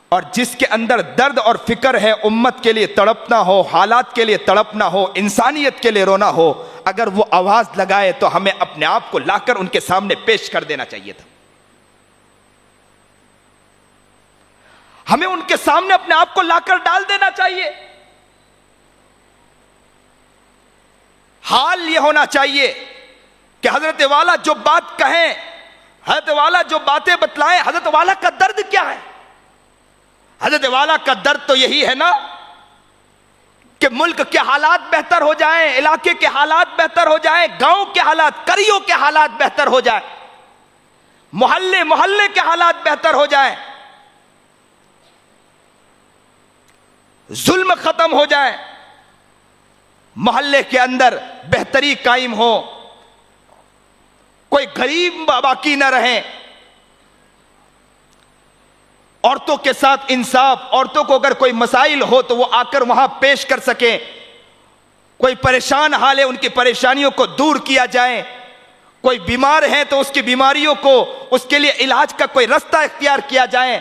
اور جس کے اندر درد اور فکر ہے امت کے لیے تڑپنا ہو، حالات کے لیے تڑپنا ہو، انسانیت کے لیے رونا ہو، اگر وہ آواز لگائے تو ہمیں اپنے آپ کو لا کر ان کے سامنے پیش کر دینا چاہیے تھا. ہمیں ان کے سامنے اپنے آپ کو لا کر ڈال دینا چاہیے. حال یہ ہونا چاہیے کہ حضرت والا جو بات کہیں، حضرت والا جو باتیں بتلائیں، حضرت والا کا درد کیا ہے؟ حضرت والا کا درد تو یہی ہے نا کہ ملک کے حالات بہتر ہو جائیں، علاقے کے حالات بہتر ہو جائیں، گاؤں کے حالات، قریوں کے حالات بہتر ہو جائیں، محلے کے حالات بہتر ہو جائیں، ظلم ختم ہو جائے، محلے کے اندر بہتری قائم ہو، کوئی غریب باقی نہ رہے، عورتوں کے ساتھ انصاف، عورتوں کو اگر کوئی مسائل ہو تو وہ آ کر وہاں پیش کر سکیں، کوئی پریشان حال ہے ان کی پریشانیوں کو دور کیا جائے، کوئی بیمار ہے تو اس کی بیماریوں کو، اس کے لیے علاج کا کوئی رستہ اختیار کیا جائے،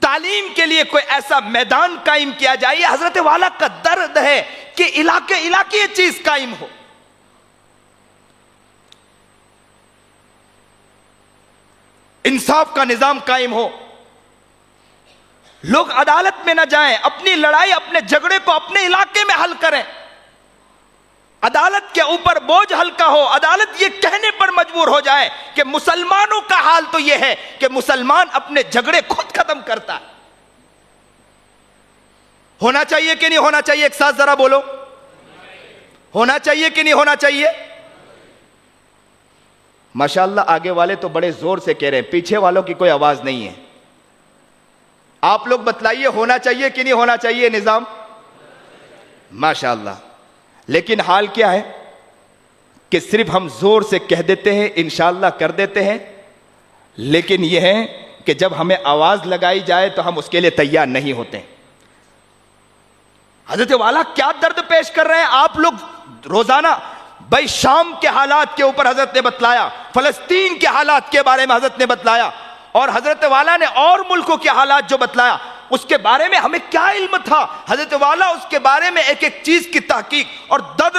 تعلیم کے لیے کوئی ایسا میدان قائم کیا جائے. یہ حضرت والا کا درد ہے کہ علاقے یہ چیز قائم ہو. انصاف کا نظام قائم ہو، لوگ عدالت میں نہ جائیں، اپنی لڑائی، اپنے جھگڑے کو اپنے علاقے میں حل کریں، عدالت کے اوپر بوجھ ہلکا ہو، عدالت یہ کہنے پر مجبور ہو جائے کہ مسلمانوں کا حال تو یہ ہے کہ مسلمان اپنے جھگڑے خود ختم کرتا ہے. ہونا چاہیے کہ نہیں ہونا چاہیے؟ ایک ساتھ ذرا بولو، ہونا چاہیے کہ نہیں ہونا چاہیے؟ ماشاءاللہ آگے والے تو بڑے زور سے کہہ رہے ہیں، پیچھے والوں کی کوئی آواز نہیں ہے. آپ لوگ بتلائیے ہونا چاہیے کہ نہیں ہونا چاہیے نظام؟ ماشاءاللہ. لیکن حال کیا ہے کہ صرف ہم زور سے کہہ دیتے ہیں، انشاءاللہ کر دیتے ہیں، لیکن یہ ہے کہ جب ہمیں آواز لگائی جائے تو ہم اس کے لیے تیار نہیں ہوتے. حضرت والا کیا درد پیش کر رہے ہیں آپ لوگ روزانہ. بھائی شام کے حالات کے اوپر حضرت نے بتلایا، فلسطین کے حالات کے بارے میں حضرت نے بتلایا، اور حضرت والا نے اور ملکوں کے حالات جو بتلایا اس کے بارے میں ہمیں کیا علم تھا؟ حضرت والا اس کے بارے میں ایک ایک چیز کی تحقیق اور درد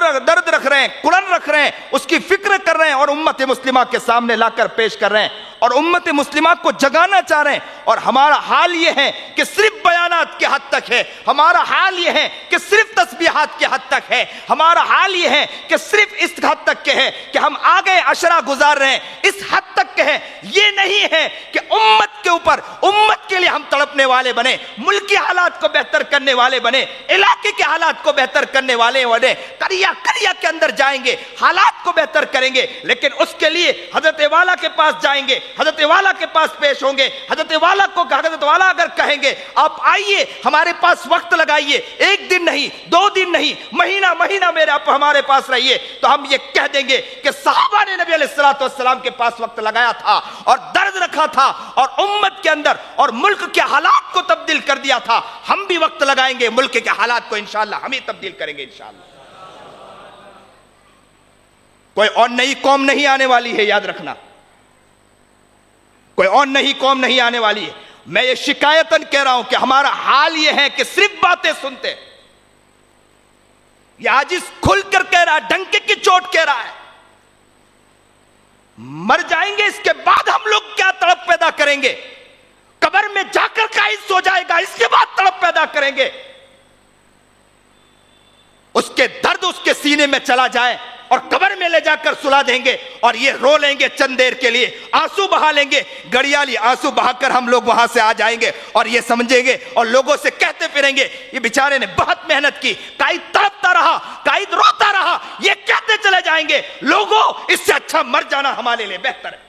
رکھ رہے ہیں، قرآن رکھ رہے ہیں، اس کی فکر کر رہے ہیں اور امت مسلمہ کے سامنے لا کر پیش کر رہے ہیں اور امت مسلمہ کو جگانا چاہ رہے ہیں. اور ہمارا حال یہ ہے کہ صرف بیانات کے حد تک ہے، ہمارا حال یہ ہے کہ صرف تسبیحات کے حد تک ہے، ہمارا حال یہ ہے کہ صرف اس حد تک کے ہے کہ ہم آگے عشرہ گزار رہے ہیں، اس حد تک کے ہے. یہ نہیں ہے کہ امت کے اوپر، امت کے لیے ہم تڑپنے والے بنے، ملکی حالات کو بہتر کرنے والے بنے، علاقے کے حالات کو بہتر کرنے والے بنے، کریا کے اندر جائیں گے، حالات کو بہتر کریں گے. لیکن اس کے لیے حضرت والا کے پاس جائیں گے، حضرت والا کے پاس پیش ہوں گے، حضرت والا اگر کہیں گے آپ آئیے ہمارے پاس وقت لگائیے، ایک دن نہیں، 2 دن نہیں، مہینہ میرے آپ ہمارے پاس رہیے، تو ہم یہ کہہ دیں گے کہ صحابہ نے نبی علیہ السلام کے پاس وقت لگایا تھا اور درد رکھا تھا اور امت کے اندر اور ملک کے حالات کو تبدیل کر دیا تھا. ہم بھی وقت لگائیں گے، ملک کے حالات کو انشاءاللہ ہم ہی تبدیل کریں گے انشاءاللہ. کوئی اور نئی قوم نہیں آنے والی ہے، یاد رکھنا، کوئی اور نئی قوم نہیں آنے والی ہے. میں یہ شکایتاً کہہ رہا ہوں کہ ہمارا حال یہ ہے کہ صرف باتیں سنتے. یہ عاجز کھل کر کہہ رہا ہے، ڈنکے کی چوٹ کہہ رہا ہے. مر جائیں گے، اس کے بعد ہم لوگ کیا تڑپ پیدا کریں گے؟ قبر میں جا کر قائد سو جائے گا، اس کے بعد تڑپ پیدا کریں گے. اس کے درد اس کے سینے میں چلا جائے اور قبر میں لے جا کر سلا دیں گے اور یہ رو لیں گے چند دیر کے لیے، آنسو بہا لیں گے، گڑیالی آنسو بہا کر ہم لوگ وہاں سے آ جائیں گے اور یہ سمجھیں گے اور لوگوں سے کہتے پھریں گے یہ بیچارے نے بہت محنت کی، قائد تڑپتا رہا، قائد روتا رہا، یہ کہتے چلے جائیں گے. لوگوں اس سے اچھا مر جانا ہمارے لیے بہتر ہے.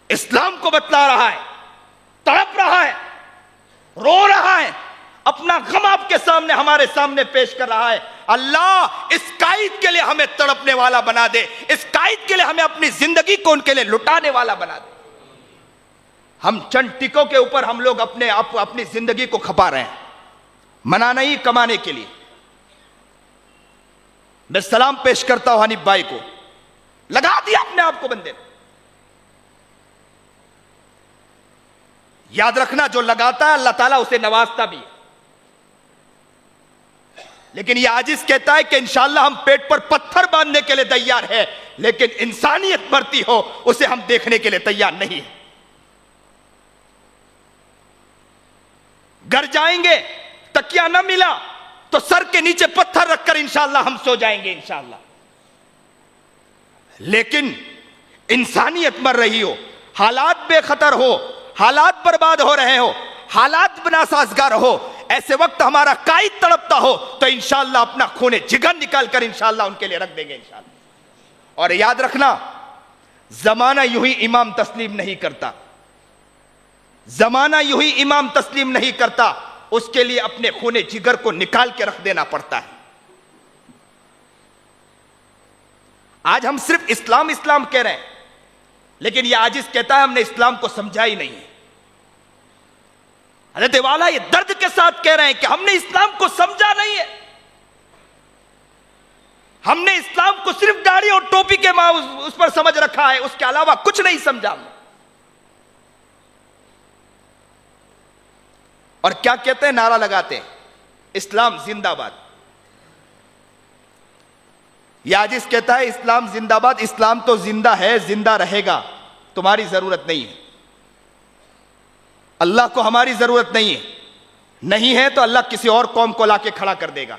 اسلام کو بتلا رہا ہے، تڑپ رہا ہے، رو رہا ہے، اپنا غم آپ کے سامنے، ہمارے سامنے پیش کر رہا ہے. اللہ اس قائد کے لیے ہمیں تڑپنے والا بنا دے، اس قائد کے لیے ہمیں اپنی زندگی کو ان کے لیے لٹانے والا بنا دے. ہم چند ٹکوں کے اوپر ہم لوگ اپنی زندگی کو کھپا رہے ہیں منا نہیں کمانے کے لیے. میں سلام پیش کرتا ہوں حنیف بھائی کو, لگا دیا اپنے آپ کو بندے نے. یاد رکھنا جو لگاتا ہے اللہ تعالیٰ اسے نوازتا بھی ہے, لیکن یہ عاجز کہتا ہے کہ انشاءاللہ ہم پیٹ پر پتھر باندھنے کے لیے تیار ہے, لیکن انسانیت مرتی ہو اسے ہم دیکھنے کے لیے تیار نہیں ہے. گھر جائیں گے تکیہ نہ ملا تو سر کے نیچے پتھر رکھ کر انشاءاللہ ہم سو جائیں گے انشاءاللہ. لیکن انسانیت مر رہی ہو, حالات بے خطر ہو, حالات برباد ہو رہے ہو, حالات ناسازگار ہو, ایسے وقت ہمارا قائد تڑپتا ہو تو انشاءاللہ اپنا خون جگر نکال کر انشاءاللہ ان کے لیے رکھ دیں گے انشاءاللہ. اور یاد رکھنا زمانہ یوں ہی امام تسلیم نہیں کرتا, زمانہ یوں ہی امام تسلیم نہیں کرتا, اس کے لیے اپنے خون جگر کو نکال کے رکھ دینا پڑتا ہے. آج ہم صرف اسلام اسلام کہہ رہے ہیں, لیکن یہ عاجز کہتا ہے ہم نے اسلام کو سمجھا ہی نہیں ہے. حضرت والا یہ درد کے ساتھ کہہ رہے ہیں کہ ہم نے اسلام کو سمجھا نہیں ہے, ہم نے اسلام کو صرف داڑھی اور ٹوپی کے اس پر سمجھ رکھا ہے, اس کے علاوہ کچھ نہیں سمجھا. اور کیا کہتے ہیں, نعرہ لگاتے ہیں اسلام زندہ باد. یہ عاجز کہتا ہے اسلام زندہ باد. اسلام تو زندہ ہے, زندہ رہے گا, تمہاری ضرورت نہیں ہے. اللہ کو ہماری ضرورت نہیں ہے, نہیں ہے تو اللہ کسی اور قوم کو لا کے کھڑا کر دے گا.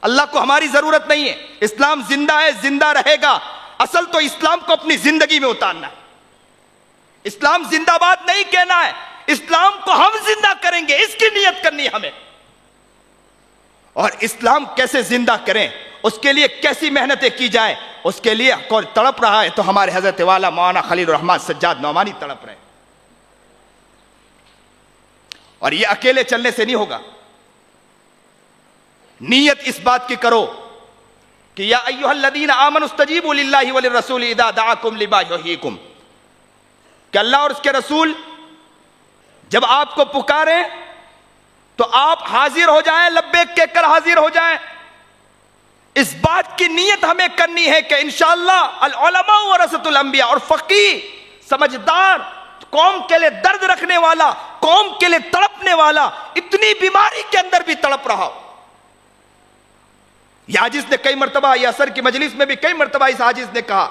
اللہ کو ہماری ضرورت نہیں ہے. اسلام زندہ ہے, زندہ رہے گا. اصل تو اسلام کو اپنی زندگی میں اتارنا ہے. اسلام زندہ باد نہیں کہنا ہے, اسلام کو ہم زندہ کریں گے, اس کی نیت کرنی ہے ہمیں. اور اسلام کیسے زندہ کریں, اس کے لیے کیسی محنتیں کی جائے, اس کے لیے کوئی تڑپ رہا ہے تو ہمارے حضرت والا مولانا خلیل الرحمن سجاد نعمانی تڑپ رہے ہیں. اور یہ اکیلے چلنے سے نہیں ہوگا. نیت اس بات کی کرو کہ یا ایھا الذین آمنوا استجیبوا للہ وللرسول اذا دعاکم لما یحییکم, کہ اللہ اور اس کے رسول جب آپ کو پکاریں تو آپ حاضر ہو جائیں, لبیک کہہ کر حاضر ہو جائیں. اس بات کی نیت ہمیں کرنی ہے کہ انشاءاللہ العلماء ورثۃ الانبیاء, اور فقیہ سمجھدار, قوم کے لیے درد رکھنے والا, قوم کے لیے تڑپنے والا, اتنی بیماری کے اندر بھی تڑپ رہا ہو. یہ عاجز نے کئی مرتبہ, یہ اثر کی مجلس میں بھی کئی مرتبہ اس عاجز نے کہا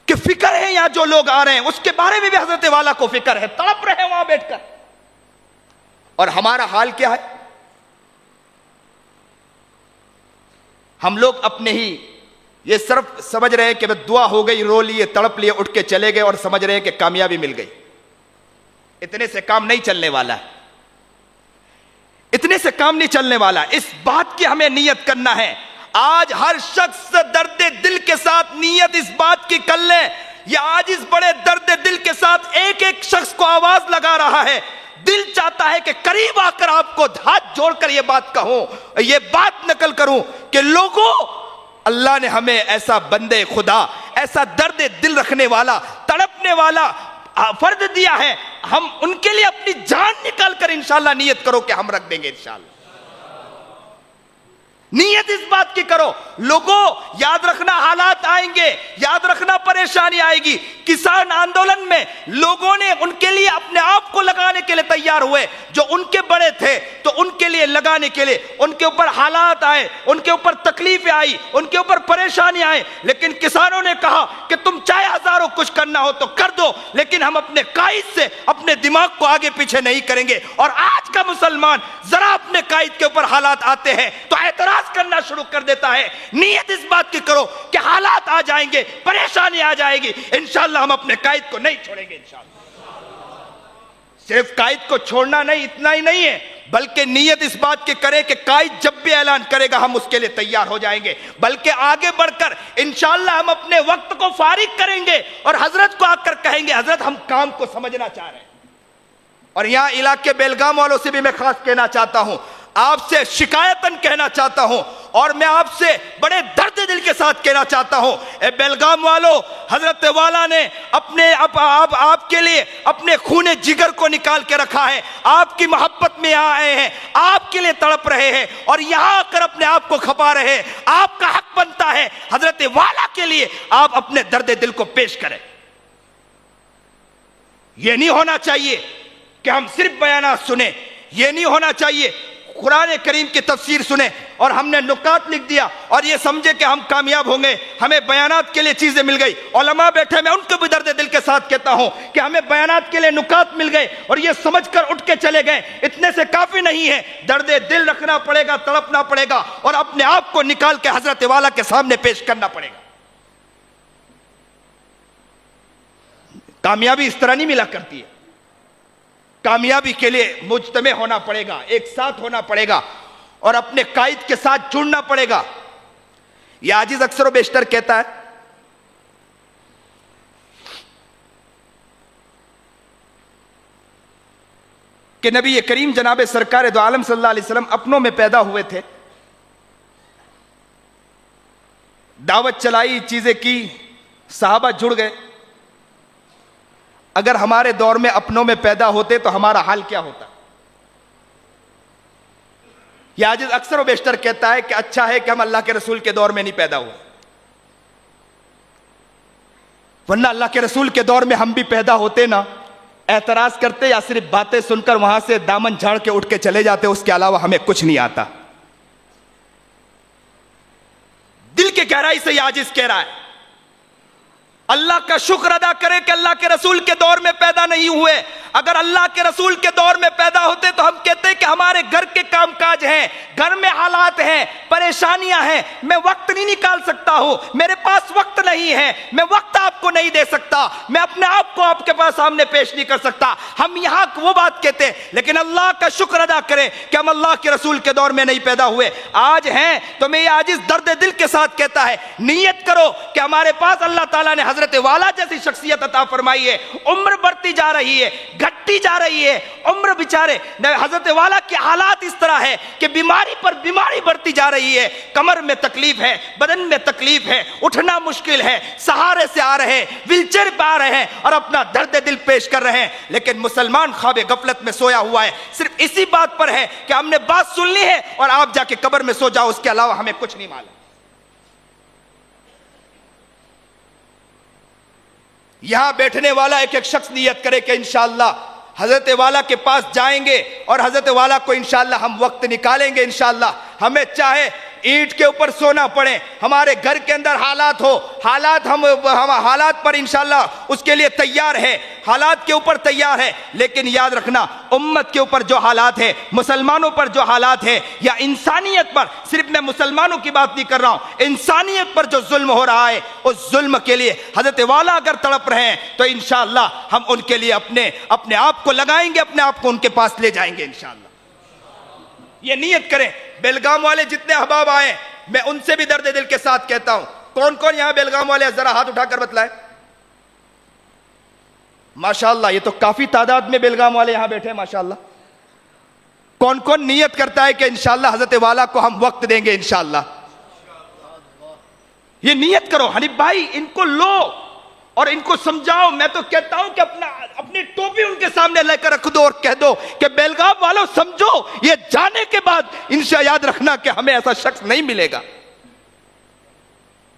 کہ فکر ہے یہاں جو لوگ آ رہے ہیں, اس کے بارے میں بھی حضرت والا کو فکر ہے, تڑپ رہے ہیں وہاں بیٹھ کر. اور ہمارا حال کیا ہے؟ ہم لوگ اپنے ہی یہ صرف سمجھ رہے ہیں کہ دعا ہو گئی, رو لیے, تڑپ لیے, اٹھ کے چلے گئے, اور سمجھ رہے ہیں کہ کامیابی مل گئی. اتنے سے کام نہیں چلنے والا ہے, اتنے سے کام نہیں چلنے والا. اس بات کی ہمیں نیت کرنا ہے. آج ہر شخص درد دل کے ساتھ نیت اس بات کی کر لیں. یہ آج اس بڑے درد دل کے ساتھ ایک ایک شخص کو آواز لگا رہا ہے. دل چاہتا ہے کہ قریب آ کر آپ کو ہاتھ جوڑ کر یہ بات کہوں, یہ بات نقل کروں کہ لوگوں, اللہ نے ہمیں ایسا بندے خدا, ایسا درد دل رکھنے والا, تڑپنے والا فرد دیا ہے. ہم ان کے لیے اپنی جان نکال کر انشاءاللہ نیت کرو کہ ہم رکھ دیں گے انشاءاللہ. نیت اس بات کی کرو. لوگوں یاد رکھنا حالات آئیں گے, یاد رکھنا پریشانی آئے گی. کسان آندولن میں لوگوں نے ان کے لیے اپنے آپ کو لگانے کے لیے تیار ہوئے, جو ان کے بڑے تھے تو ان کے لیے لگانے کے لیے ان کے اوپر حالات آئے, ان کے اوپر تکلیفیں آئی, ان کے اوپر پریشانی آئے, لیکن کسانوں نے کہا کہ تم چاہے ہزاروں کچھ کرنا ہو تو کر دو, لیکن ہم اپنے قائد سے اپنے دماغ کو آگے پیچھے نہیں کریں گے. اور آج کا مسلمان ذرا اپنے قائد کے اوپر حالات آتے ہیں تو اعتراض کرنا شروع کر دیتا ہے. نیت اس بات کی کرو کہ حالات آ جائیں گے, پریشانی آ جائے گی, انشاءاللہ ہم اپنے قائد کو نہیں چھوڑیں گے انشاءاللہ. صرف قائد کو چھوڑنا نہیں, اتنا ہی نہیں ہے, بلکہ نیت اس بات کی کرے کہ قائد جب بھی اعلان کرے گا ہم اس کے لیے تیار ہو جائیں گے, بلکہ آگے بڑھ کر انشاءاللہ ہم اپنے وقت کو فارغ کریں گے اور حضرت کو آ کر کہیں گے حضرت ہم کام کو سمجھنا چاہ رہے ہیں. اور یہاں علاقے بیلگام والوں سے بھی میں خاص کہنا چاہتا ہوں, آپ سے شکایتاً کہنا چاہتا ہوں, اور میں آپ سے بڑے درد دل کے ساتھ کہنا چاہتا ہوں، اے بیلگام والو، حضرت والا نے آپ کے لیے اپنے خون جگر کو نکال کے رکھا ہے، آپ کی محبت میں یہاں آئے ہیں، آپ کے لیے تڑپ رہے ہیں، اور یہاں آ کر اپنے آپ کو کھپا رہے ہیں۔ آپ کا حق بنتا ہے حضرت والا کے لیے آپ اپنے درد دل کو پیش کریں۔ یہ نہیں ہونا چاہیے کہ ہم صرف بیانات سنیں، یہ نہیں ہونا چاہیے قرآن کریم کی تفسیر سنیں اور ہم نے نکات لکھ دیا اور یہ سمجھے کہ ہم کامیاب ہوں گے، ہمیں بیانات کے لیے چیزیں مل گئی۔ علماء بیٹھے، میں ان کو بھی درد دل کے ساتھ کہتا ہوں کہ ہمیں بیانات کے لیے نکات مل گئے اور یہ سمجھ کر اٹھ کے چلے گئے، اتنے سے کافی نہیں ہے، درد دل رکھنا پڑے گا، تڑپنا پڑے گا اور اپنے آپ کو نکال کے حضرت والا کے سامنے پیش کرنا پڑے گا۔ کامیابی اس طرح نہیں ملا کرتی ہے، کامیابی کے لیے مجتمع ہونا پڑے گا، ایک ساتھ ہونا پڑے گا اور اپنے قائد کے ساتھ جڑنا پڑے گا۔ یہ عاجز اکثر و بیشتر کہتا ہے کہ نبی کریم جناب سرکار دو عالم صلی اللہ علیہ وسلم اپنوں میں پیدا ہوئے تھے، دعوت چلائی، چیزیں کی، صحابہ جڑ گئے۔ اگر ہمارے دور میں اپنوں میں پیدا ہوتے تو ہمارا حال کیا ہوتا؟ یہ عاجز اکثر و بیشتر کہتا ہے کہ اچھا ہے کہ ہم اللہ کے رسول کے دور میں نہیں پیدا ہوئے، ورنہ اللہ کے رسول کے دور میں ہم بھی پیدا ہوتے نا، اعتراض کرتے یا صرف باتیں سن کر وہاں سے دامن جھاڑ کے اٹھ کے چلے جاتے، اس کے علاوہ ہمیں کچھ نہیں آتا۔ دل کے گہرائی سے یہ عاجز کہہ رہا ہے اللہ کا شکر ادا کرے کہ اللہ کے رسول کے دور میں پیدا نہیں ہوئے۔ اگر اللہ کے رسول کے دور میں پیدا ہوتے تو ہم کہتے کہ ہمارے گھر کے کام کاج ہیں، گھر میں حالات ہیں، پریشانیاں ہیں، میں وقت نہیں نکال سکتا ہوں، میرے پاس وقت نہیں ہے، میں وقت آپ کو نہیں دے سکتا، میں اپنے آپ کو آپ کے پاس سامنے پیش نہیں کر سکتا، ہم یہاں وہ بات کہتے ہیں۔ لیکن اللہ کا شکر ادا کریں کہ ہم اللہ کے رسول کے دور میں نہیں پیدا ہوئے، آج ہیں۔ تو میں یہ عاجز درد دل کے ساتھ کہتا ہے، نیت کرو کہ ہمارے پاس اللہ تعالیٰ نے حضرت والا جیسی شخصیت عطا فرمائی ہے، عمر بڑھتی جا رہی ہے، گھٹتی جا رہی ہے، عمر بیچارے حضرت والا کے حالات اس طرح ہے کہ بیماری پر بیماری بڑھتی جا رہی ہے، کمر میں تکلیف ہے، بدن میں تکلیف ہے، اٹھنا مشکل ہے، سہارے سے آ رہے ہیں، ویل چیئر پہ آ رہے ہیں اور اپنا درد دل پیش کر رہے ہیں۔ لیکن مسلمان خواب غفلت میں سویا ہوا ہے، صرف اسی بات پر ہے کہ ہم نے بات سن لی ہے اور آپ جا کے قبر میں سو جاؤ، اس کے علاوہ ہمیں کچھ نہیں معلوم۔ یہاں بیٹھنے والا ایک ایک شخص نیت کرے کہ انشاءاللہ حضرت والا کے پاس جائیں گے اور حضرت والا کو انشاءاللہ ہم وقت نکالیں گے، انشاءاللہ ہمیں چاہے اینٹ کے اوپر سونا پڑے، ہمارے گھر کے اندر حالات ہو، ہم حالات پر انشاءاللہ اس کے لیے تیار ہے، حالات کے اوپر تیار ہے۔ لیکن یاد رکھنا، امت کے اوپر جو حالات ہے، مسلمانوں پر جو حالات ہے، یا انسانیت پر، صرف میں مسلمانوں کی بات نہیں کر رہا ہوں، انسانیت پر جو ظلم ہو رہا ہے، اس ظلم کے لیے حضرت والا اگر تڑپ رہے ہیں تو انشاءاللہ ہم ان کے لیے اپنے آپ کو لگائیں گے، اپنے آپ کو ان کے پاس لے جائیں گے انشاءاللہ۔ یہ نیت کریں۔ بیلگام والے جتنے احباب آئے، میں ان سے بھی درد دل کے ساتھ کہتا ہوں، کون کون یہاں بیلگام والے ذرا ہاتھ اٹھا کر بتلائیں۔ ماشاءاللہ، یہ تو کافی تعداد میں بیلگام والے یہاں بیٹھے ہیں ماشاءاللہ۔ کون کون نیت کرتا ہے کہ انشاءاللہ حضرت والا کو ہم وقت دیں گے انشاءاللہ؟ یہ نیت کرو حنیف بھائی، ان کو لو اور ان کو سمجھاؤ۔ میں تو کہتا ہوں کہ اپنی ٹوپی ان کے سامنے لے کر رکھ دو اور کہہ دو کہ بیلگام والوں سمجھو، یہ جانے کے بعد انشاء یاد رکھنا کہ ہمیں ایسا شخص نہیں ملے گا،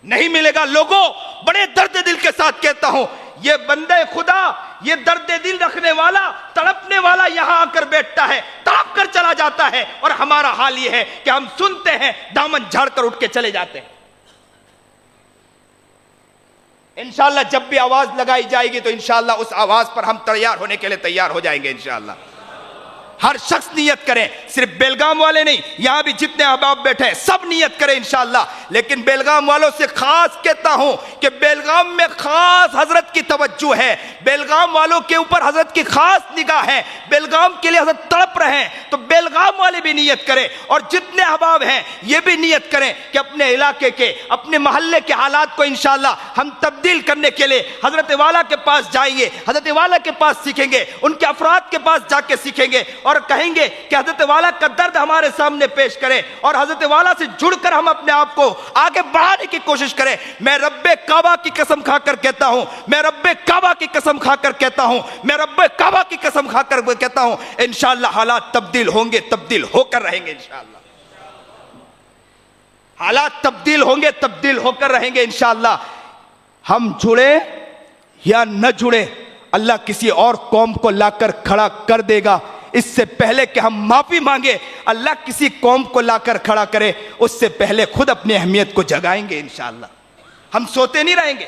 نہیں ملے گا۔ لوگوں، بڑے درد دل کے ساتھ کہتا ہوں، یہ بندے خدا، یہ درد دل رکھنے والا، تڑپنے والا یہاں آ کر بیٹھتا ہے، تڑپ کر چلا جاتا ہے، اور ہمارا حال یہ ہے کہ ہم سنتے ہیں، دامن جھاڑ کر اٹھ کے چلے جاتے ہیں۔ انشاءاللہ جب بھی آواز لگائی جائے گی تو انشاءاللہ اس آواز پر ہم تیار ہونے کے لیے تیار ہو جائیں گے انشاءاللہ۔ ہر شخص نیت کریں، صرف بیلگام والے نہیں، یہاں بھی جتنے احباب بیٹھے ہیں سب نیت کریں انشاءاللہ۔ لیکن بیلگام والوں سے خاص کہتا ہوں کہ بیلگام میں خاص حضرت کی توجہ ہے، بیلگام والوں کے اوپر حضرت کی خاص نگاہ ہے، بیلگام کے لیے حضرت تڑپ رہے ہیں، تو بیلگام والے بھی نیت کریں، اور جتنے احباب ہیں یہ بھی نیت کریں کہ اپنے علاقے کے، اپنے محلے کے حالات کو انشاءاللہ ہم تبدیل کرنے کے لیے حضرت والا کے پاس جائیں گے، حضرت والا کے پاس سیکھیں گے، ان کے افراد کے پاس جا کے سیکھیں گے، اور اور کہیں گے کہ حضرت والا کا درد ہمارے سامنے پیش کریں اور حضرت والا سے جڑ کر ہم اپنے آپ کو آگے بڑھانے کی کوشش کریں. میں رب کعبہ کی قسم کھا کر کہتا ہوں, میں رب کعبہ کی قسم کھا کر کہتا ہوں, میں رب کعبہ کی قسم کھا کر کہتا ہوں, انشاءاللہ حالات تبدیل ہوں گے, تبدیل ہو کر رہیں گے انشاءاللہ. حالات تبدیل ہوں گے, تبدیل ہو کر رہیں گے انشاءاللہ. ہم جڑے یا نہ جڑے, اللہ کسی اور قوم کو لا کر کھڑا کر دے گا. اس سے پہلے کہ ہم معافی مانگے, اللہ کسی قوم کو لا کر کھڑا کرے, اس سے پہلے خود اپنی اہمیت کو جگائیں گے انشاءاللہ. ہم سوتے نہیں رہیں گے,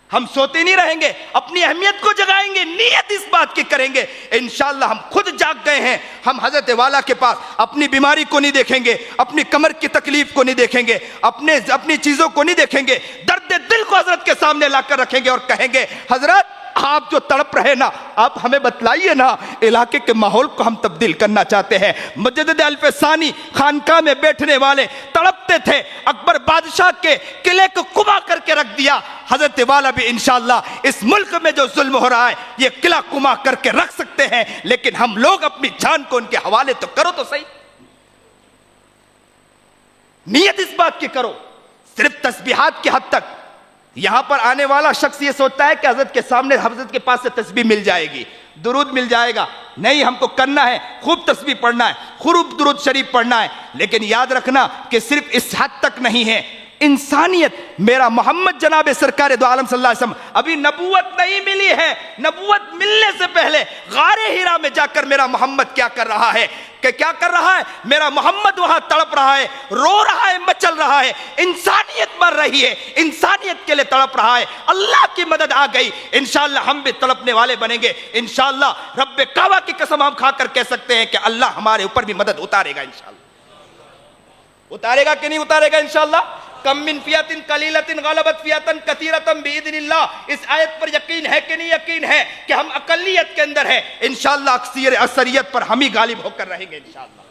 ہم سوتے نہیں رہیں گے, اپنی اہمیت کو جگائیں گے, نیت اس بات کی کریں گے انشاءاللہ. ہم خود جاگ گئے ہیں, ہم حضرت والا کے پاس اپنی بیماری کو نہیں دیکھیں گے, اپنی کمر کی تکلیف کو نہیں دیکھیں گے, اپنی چیزوں کو نہیں دیکھیں گے, درد دل کو حضرت کے سامنے لا کر رکھیں گے اور کہیں گے حضرت آپ جو تڑپ رہے نا, آپ ہمیں بتلائیے نا, علاقے کے ماحول کو ہم تبدیل کرنا چاہتے ہیں. مجدد الف ثانی خانقاہ میں بیٹھنے والے تڑپتے تھے, اکبر بادشاہ کے قلعے کو کما کر کے رکھ دیا. حضرت والا بھی انشاءاللہ اس ملک میں جو ظلم ہو رہا ہے یہ قلعہ کما کر کے رکھ سکتے ہیں, لیکن ہم لوگ اپنی جان کو ان کے حوالے تو کرو تو صحیح. نیت اس بات کی کرو. صرف تسبیحات کی حد تک یہاں پر آنے والا شخص یہ سوچتا ہے کہ حضرت کے سامنے, حضرت کے پاس سے تسبیح مل جائے گی, درود مل جائے گا. نہیں, ہم کو کرنا ہے, خوب تسبیح پڑھنا ہے, خوب درود شریف پڑھنا ہے, لیکن یاد رکھنا کہ صرف اس حد تک نہیں ہے. انسانیت, میرا محمد جناب سرکار دو عالم صلی اللہ علیہ وسلم, ابھی نبوت نہیں ملی ہے, نبوت ملنے سے پہلے غار ہیرا میں جا کر میرا محمد کیا کر رہا ہے, کہ کیا کر رہا ہے, میرا محمد وہاں تڑپ رہا ہے, رو رہا ہے, مچل رہا ہے, انسانیت مر رہی ہے, انسانیت کے لیے تڑپ رہا ہے. اللہ کی مدد آ گئی, انشاءاللہ ہم بھی تڑپنے والے بنیں گے انشاءاللہ. رب کعبہ کی قسم ہم کھا کر کہہ سکتے ہیں کہ اللہ ہمارے اوپر بھی مدد اتارے گا انشاءاللہ. اتارے گا کہ نہیں اتارے گا انشاءاللہ. کم من فیات قلیلۃ غلبت فیات کثیرۃ باذن اللہ. اس آیت پر یقین ہے کہ نہیں یقین ہے کہ ہم اقلیت کے اندر ہیں, انشاءاللہ اکثریت پر ہم ہی غالب ہو کر رہیں گے انشاءاللہ.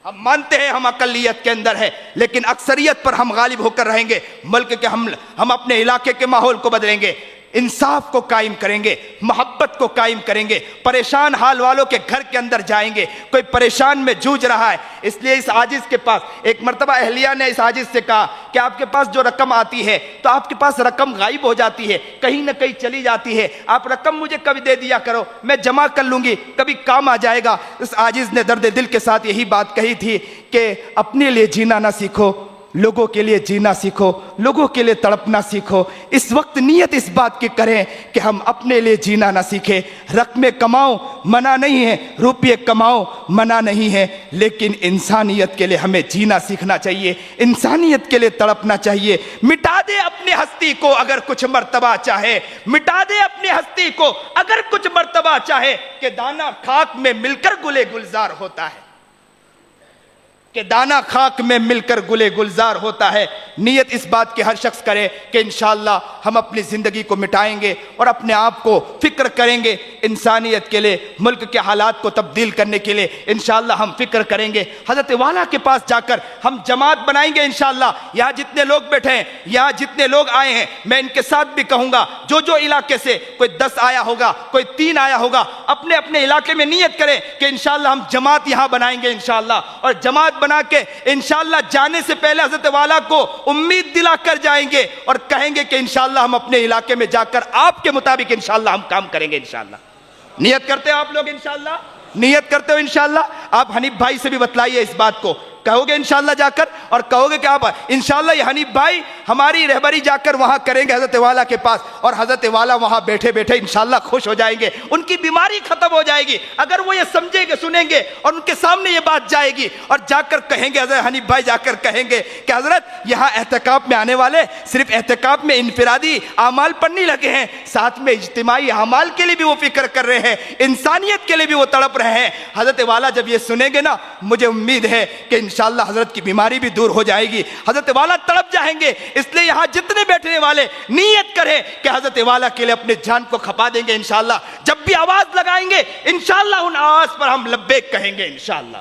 ہم مانتے ہیں ہم اقلیت کے اندر ہیں, لیکن اکثریت پر ہم غالب ہو کر رہیں گے. ملک کے ہم اپنے علاقے کے ماحول کو بدلیں گے, انصاف کو قائم کریں گے, محبت کو قائم کریں گے, پریشان حال والوں کے گھر کے اندر جائیں گے. کوئی پریشان میں جوجھ رہا ہے, اس لیے اس عاجز کے پاس, ایک مرتبہ اہلیہ نے اس عاجز سے کہا کہ آپ کے پاس جو رقم آتی ہے تو آپ کے پاس رقم غائب ہو جاتی ہے, کہیں نہ کہیں چلی جاتی ہے, آپ رقم مجھے کبھی دے دیا کرو, میں جمع کر لوں گی, کبھی کام آ جائے گا. اس عاجز نے درد دل کے ساتھ یہی بات کہی تھی کہ اپنے لیے جینا نہ سیکھو, لوگوں کے لیے جینا سیکھو, لوگوں کے لیے تڑپنا سیکھو. اس وقت نیت اس بات کی کریں کہ ہم اپنے لیے جینا نہ سیکھیں. رقمیں کماؤ منع نہیں ہے, روپیے کماؤ منع نہیں ہے, لیکن انسانیت کے لیے ہمیں جینا سیکھنا چاہیے, انسانیت کے لیے تڑپنا چاہیے. مٹا دے اپنی ہستی کو اگر کچھ مرتبہ چاہے, مٹا دے اپنی ہستی کو اگر کچھ مرتبہ چاہے, کہ دانا خاک میں مل کر گلے گلزار ہوتا ہے, کہ دانا خاک میں مل کر گلے گلزار ہوتا ہے. نیت اس بات کی ہر شخص کرے کہ انشاءاللہ ہم اپنی زندگی کو مٹائیں گے اور اپنے آپ کو فکر کریں گے انسانیت کے لیے, ملک کے حالات کو تبدیل کرنے کے لیے انشاءاللہ ہم فکر کریں گے. حضرت والا کے پاس جا کر ہم جماعت بنائیں گے انشاءاللہ. یہاں جتنے لوگ بیٹھے ہیں, یہاں جتنے لوگ آئے ہیں, میں ان کے ساتھ بھی کہوں گا, جو علاقے سے کوئی 10 آیا ہوگا, کوئی 3 آیا ہوگا, اپنے اپنے علاقے میں نیت کریں کہ انشاءاللہ ہم جماعت یہاں بنائیں گے انشاءاللہ. اور جماعت بنا کے انشاءاللہ جانے سے پہلے حضرت والا کو امید دلا کر جائیں گے اور کہیں گے کہ انشاءاللہ ہم اپنے علاقے میں جا کر آپ کے مطابق انشاءاللہ ہم کام کریں گے انشاءاللہ. نیت کرتے ہیں آپ لوگ انشاءاللہ, نیت کرتے ہو انشاءاللہ. آپ حنیف بھائی سے بھی بتلائیے اس بات کو, کہو گے انشاءاللہ جا کر, اور کہو گے کہ آپ انشاءاللہ یہ حنیف بھائی ہماری رہبری جا کر وہاں کریں گے حضرت والا کے پاس, اور حضرت والا وہاں بیٹھے بیٹھے انشاءاللہ خوش ہو جائیں گے, ان کی بیماری ختم ہو جائے گی اگر وہ یہ سمجھیں گے, سنیں گے, اور ان کے سامنے یہ بات جائے گی, اور جا کر کہیں گے, حضرت حنیف بھائی جا کر کہیں گے کہ حضرت یہاں احتکاف میں آنے والے صرف احتکاف میں انفرادی اعمال پر نہیں لگے ہیں, ساتھ میں اجتماعی اعمال کے لیے بھی وہ فکر کر رہے ہیں, انسانیت کے لیے بھی وہ تڑپ رہے ہیں. حضرت والا جب یہ سنیں گے نا, مجھے امید ہے کہ انشاءاللہ حضرت کی بیماری بھی دور ہو جائے گی, حضرت والا تڑپ جائیں گے. اس لیے یہاں جتنے بیٹھنے والے نیت کریں کہ حضرت والا کے لیے اپنے جان کو کھپا دیں گے انشاءاللہ. جب بھی آواز لگائیں گے انشاءاللہ ان آواز پر ہم لبیک کہیں گے انشاءاللہ.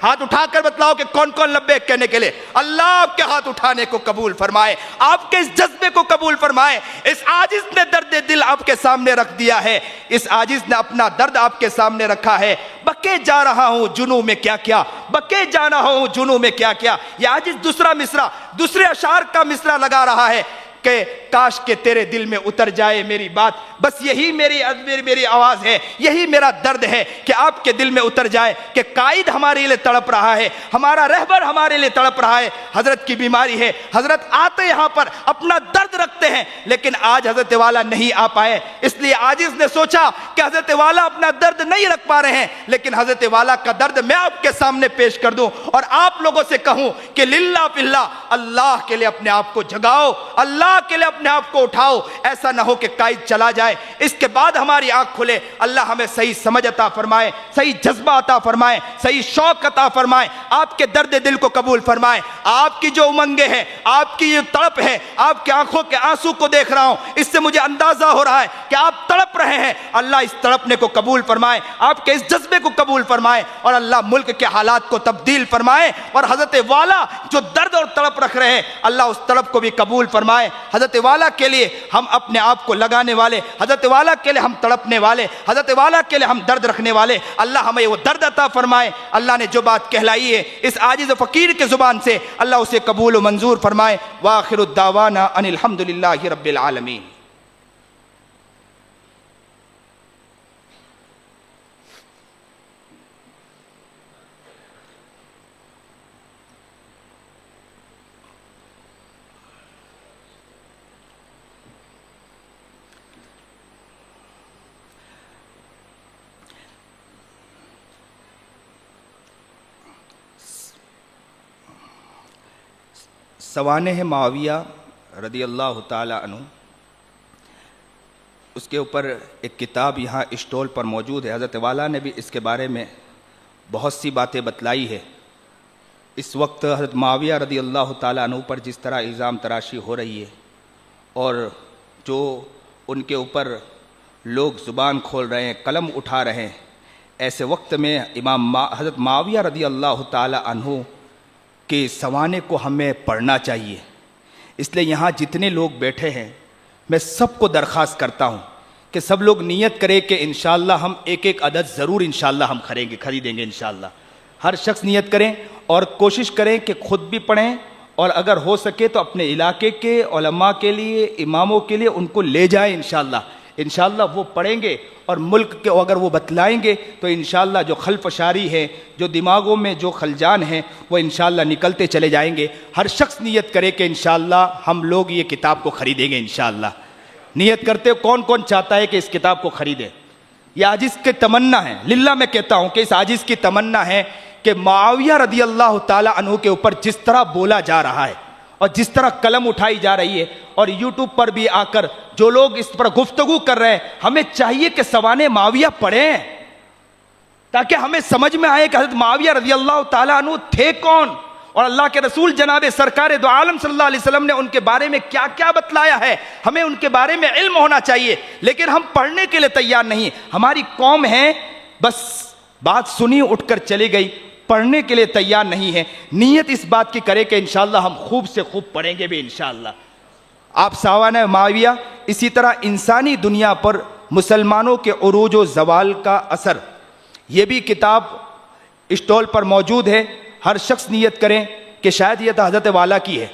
ہاتھ اٹھا کر بتلاؤ کہ کون کون لبیک کہنے کے لیے. اللہ آپ کے ہاتھ اٹھانے کو قبول فرمائے, آپ کے اس جذبے کو قبول فرمائے. اس عاجز نے درد دل آپ کے سامنے رکھ دیا ہے, اس عاجز نے اپنا درد آپ کے سامنے رکھا ہے. بکے جا رہا ہوں جنوں میں کیا کیا, بکے جا رہا ہوں جنوں میں کیا کیا. یہ عاجز دوسرا مصرع, دوسرے اشعار کا مصرع لگا رہا ہے کہ کاش کہ تیرے دل میں اتر جائے میری بات, بس یہی میری آواز ہے, یہی میرا درد ہے کہ آپ کے دل میں اتر جائے کہ قائد ہمارے لیے تڑپ رہا ہے, ہمارا رہبر ہمارے لیے تڑپ رہا ہے. حضرت کی بیماری ہے, حضرت آتے یہاں پر اپنا درد رکھتے ہیں, لیکن آج حضرت والا نہیں آ پائے. اس لیے عاجز نے سوچا کہ حضرت والا اپنا درد نہیں رکھ پا رہے ہیں, لیکن حضرت والا کا درد میں آپ کے سامنے پیش کر دوں اور آپ لوگوں سے کہوں کہ للہ فللہ, اللہ کے لیے اپنے آپ کو جگاؤ, اللہ کے لیے اپنے آپ کو اٹھاؤ. ایسا نہ ہو کہ قائد چلا جائے, اس کے بعد ہماری آنکھ کھلے. اللہ ہمیں صحیح سمجھ عطا فرمائے, صحیح جذبہ عطا فرمائے, صحیح شوق عطا فرمائے, آپ کے درد دل کو قبول فرمائے. آپ کی جو امنگیں ہیں, آپ کی یہ تڑپ ہے, آپ کی آنکھوں کے آنسو کو دیکھ رہا ہوں, اس سے مجھے اندازہ ہو رہا ہے کہ آپ تڑپ رہے ہیں. اللہ اس تڑپنے کو قبول فرمائے, آپ کے اس جذبے کو قبول فرمائے, اور اللہ ملک کے حالات کو تبدیل فرمائے. اور حضرت والا جو درد اور تڑپ رکھ رہے ہیں, اللہ اس تڑپ کو بھی قبول فرمائے. حضرت والا کے لیے ہم اپنے آپ کو لگانے والے, حضرت والا کے لیے ہم تڑپنے والے, حضرت والا کے لیے ہم درد رکھنے والے, اللہ ہمیں وہ درد عطا فرمائے. اللہ نے جو بات کہلائی ہے اس عاجز فقیر کے زبان سے, اللہ اسے قبول و منظور فرمائے. وآخر الدعوانا ان الحمدللہ رب العالمین. سوانح معاویہ رضی اللہ تعالی عنہ, اس کے اوپر ایک کتاب یہاں اسٹول پر موجود ہے. حضرت والا نے بھی اس کے بارے میں بہت سی باتیں بتلائی ہے. اس وقت حضرت معاویہ رضی اللہ تعالی عنہ پر جس طرح الزام تراشی ہو رہی ہے اور جو ان کے اوپر لوگ زبان کھول رہے ہیں, قلم اٹھا رہے ہیں, ایسے وقت میں حضرت معاویہ رضی اللہ تعالی عنہ کہ سوانے کو ہمیں پڑھنا چاہیے. اس لیے یہاں جتنے لوگ بیٹھے ہیں میں سب کو درخواست کرتا ہوں کہ سب لوگ نیت کریں کہ انشاءاللہ ہم ایک ایک عدد ضرور انشاءاللہ ہم خریدیں گے انشاءاللہ. ہر شخص نیت کریں اور کوشش کریں کہ خود بھی پڑھیں, اور اگر ہو سکے تو اپنے علاقے کے علماء کے لیے, اماموں کے لیے ان کو لے جائیں انشاءاللہ. انشاءاللہ وہ پڑھیں گے اور ملک کے اگر وہ بتلائیں گے تو انشاءاللہ جو خلف شاری ہے, جو دماغوں میں جو خلجان ہیں, وہ انشاءاللہ نکلتے چلے جائیں گے. ہر شخص نیت کرے کہ انشاءاللہ ہم لوگ یہ کتاب کو خریدیں گے انشاءاللہ. نیت کرتے کون کون چاہتا ہے کہ اس کتاب کو خریدے؟ یہ عاجز کی تمنا ہے, للہ میں کہتا ہوں کہ اس عاجز کی تمنا ہے کہ معاویہ رضی اللہ تعالی عنہ کے اوپر جس طرح بولا جا رہا ہے اور جس طرح قلم اٹھائی جا رہی ہے, اور یوٹیوب پر بھی آ کر جو لوگ اس پر گفتگو کر رہے ہیں, ہمیں چاہیے کہ سوانے معاویہ پڑھیں تاکہ ہمیں سمجھ میں آئے کہ حضرت معاویہ رضی اللہ تعالیٰ عنہ تھے کون, اور اللہ کے رسول جناب سرکار دو عالم صلی اللہ علیہ وسلم نے ان کے بارے میں کیا کیا بتلایا ہے. ہمیں ان کے بارے میں علم ہونا چاہیے, لیکن ہم پڑھنے کے لیے تیار نہیں. ہماری قوم ہے بس بات سنی اٹھ کر چلی گئی, پڑھنے کے لیے تیار نہیں ہے. نیت اس بات کی کرے کہ انشاءاللہ ہم خوب سے خوب پڑھیں گے بھی انشاءاللہ. آپ سوانح معاویہ, اسی طرح انسانی دنیا پر مسلمانوں کے عروج و زوال کا اثر, یہ بھی کتاب اسٹول پر موجود ہے. ہر شخص نیت کریں کہ شاید یہ تو حضرت والا کی ہے,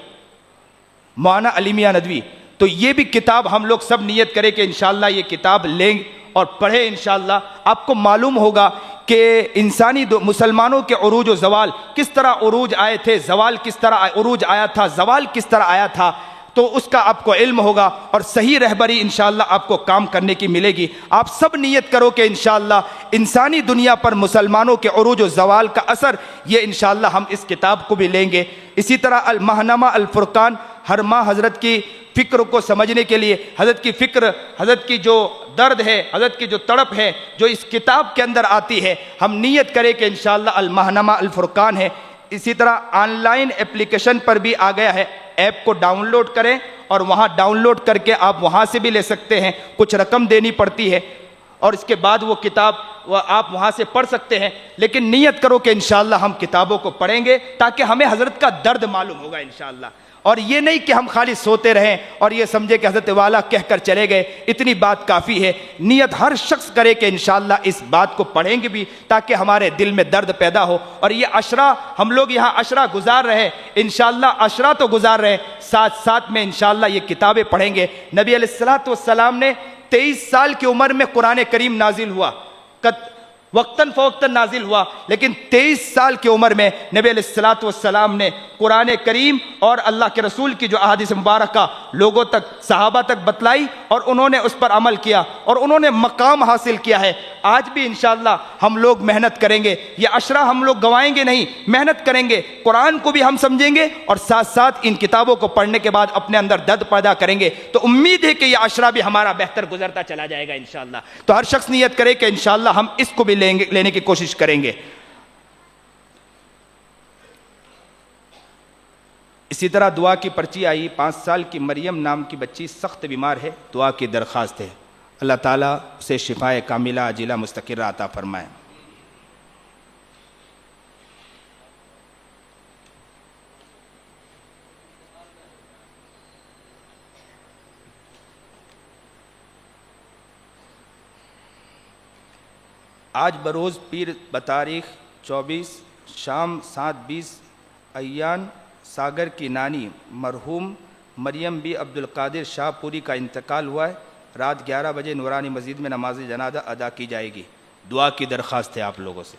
مولانا علی میاں ندوی, تو یہ بھی کتاب ہم لوگ سب نیت کریں کہ انشاءاللہ یہ کتاب لیں اور پڑھیں انشاءاللہ. آپ کو معلوم ہوگا کہ انسانی مسلمانوں کے عروج و زوال کس طرح عروج آئے تھے, زوال کس طرح عروج آیا تھا, زوال کس طرح آیا تھا, تو اس کا آپ کو علم ہوگا اور صحیح رہبری انشاءاللہ آپ کو کام کرنے کی ملے گی. آپ سب نیت کرو کہ انشاءاللہ انسانی دنیا پر مسلمانوں کے عروج و زوال کا اثر, یہ انشاءاللہ ہم اس کتاب کو بھی لیں گے. اسی طرح الماہنامہ الفرقان, ہر ماہ حضرت کی فکر کو سمجھنے کے لیے, حضرت کی فکر, حضرت کی جو درد ہے, حضرت کی جو تڑپ ہے جو اس کتاب کے اندر آتی ہے, ہم نیت کریں کہ انشاءاللہ الماہنامہ الفرقان ہے. اسی طرح آن لائن اپلیکیشن پر بھی آ گیا ہے, ایپ کو ڈاؤن لوڈ کریں اور وہاں ڈاؤن لوڈ کر کے آپ وہاں سے بھی لے سکتے ہیں, کچھ رقم دینی پڑتی ہے. اور اس کے بعد وہ کتاب آپ وہاں سے پڑھ سکتے ہیں، لیکن نیت کرو کہ انشاءاللہ ہم کتابوں کو پڑھیں گے تاکہ ہمیں حضرت کا درد معلوم ہوگا انشاءاللہ، اور یہ نہیں کہ ہم خالی سوتے رہیں اور یہ سمجھے کہ حضرت والا کہہ کر چلے گئے، اتنی بات کافی ہے۔ نیت ہر شخص کرے کہ انشاءاللہ اس بات کو پڑھیں گے بھی تاکہ ہمارے دل میں درد پیدا ہو، اور یہ عشرہ ہم لوگ یہاں عشرہ گزار رہے، انشاءاللہ عشرہ تو گزار رہے، ساتھ ساتھ میں انشاءاللہ یہ کتابیں پڑھیں گے۔ نبی علیہ الصلوۃ والسلام نے 23 سال کی عمر میں قرآن کریم نازل ہوا، وقتاً فوقتاً نازل ہوا، لیکن 23 سال کی عمر میں نبی علیہ الصلوۃ والسلام نے قرآن کریم اور اللہ کے رسول کی جو احادیث مبارکہ لوگوں تک، صحابہ تک بتلائی، اور انہوں نے اس پر عمل کیا اور انہوں نے مقام حاصل کیا ہے۔ آج بھی انشاءاللہ ہم لوگ محنت کریں گے، یہ عشرہ ہم لوگ گوائیں گے نہیں، محنت کریں گے، قرآن کو بھی ہم سمجھیں گے اور ساتھ ساتھ ان کتابوں کو پڑھنے کے بعد اپنے اندر درد پیدا کریں گے، تو امید ہے کہ یہ عشرہ بھی ہمارا بہتر گزرتا چلا جائے گا انشاءاللہ۔ تو ہر شخص نیت کرے کہ انشاءاللہ ہم اس کو بھی لینے کی کوشش کریں گے۔ اسی طرح دعا کی پرچی آئی، 5 سال کی مریم نام کی بچی سخت بیمار ہے، دعا کی درخواست ہے، اللہ تعالیٰ اسے شفائے کاملہ عاجلہ مستقرہ عطا فرمائے۔ آج بروز پیر بتاریخ 24 شام 7:20 ایان ساگر کی نانی مرحوم مریم بی عبدالقادر شاہ پوری کا انتقال ہوا ہے، رات 11 بجے نورانی مسجد میں نماز جنازہ ادا کی جائے گی، دعا کی درخواست ہے آپ لوگوں سے۔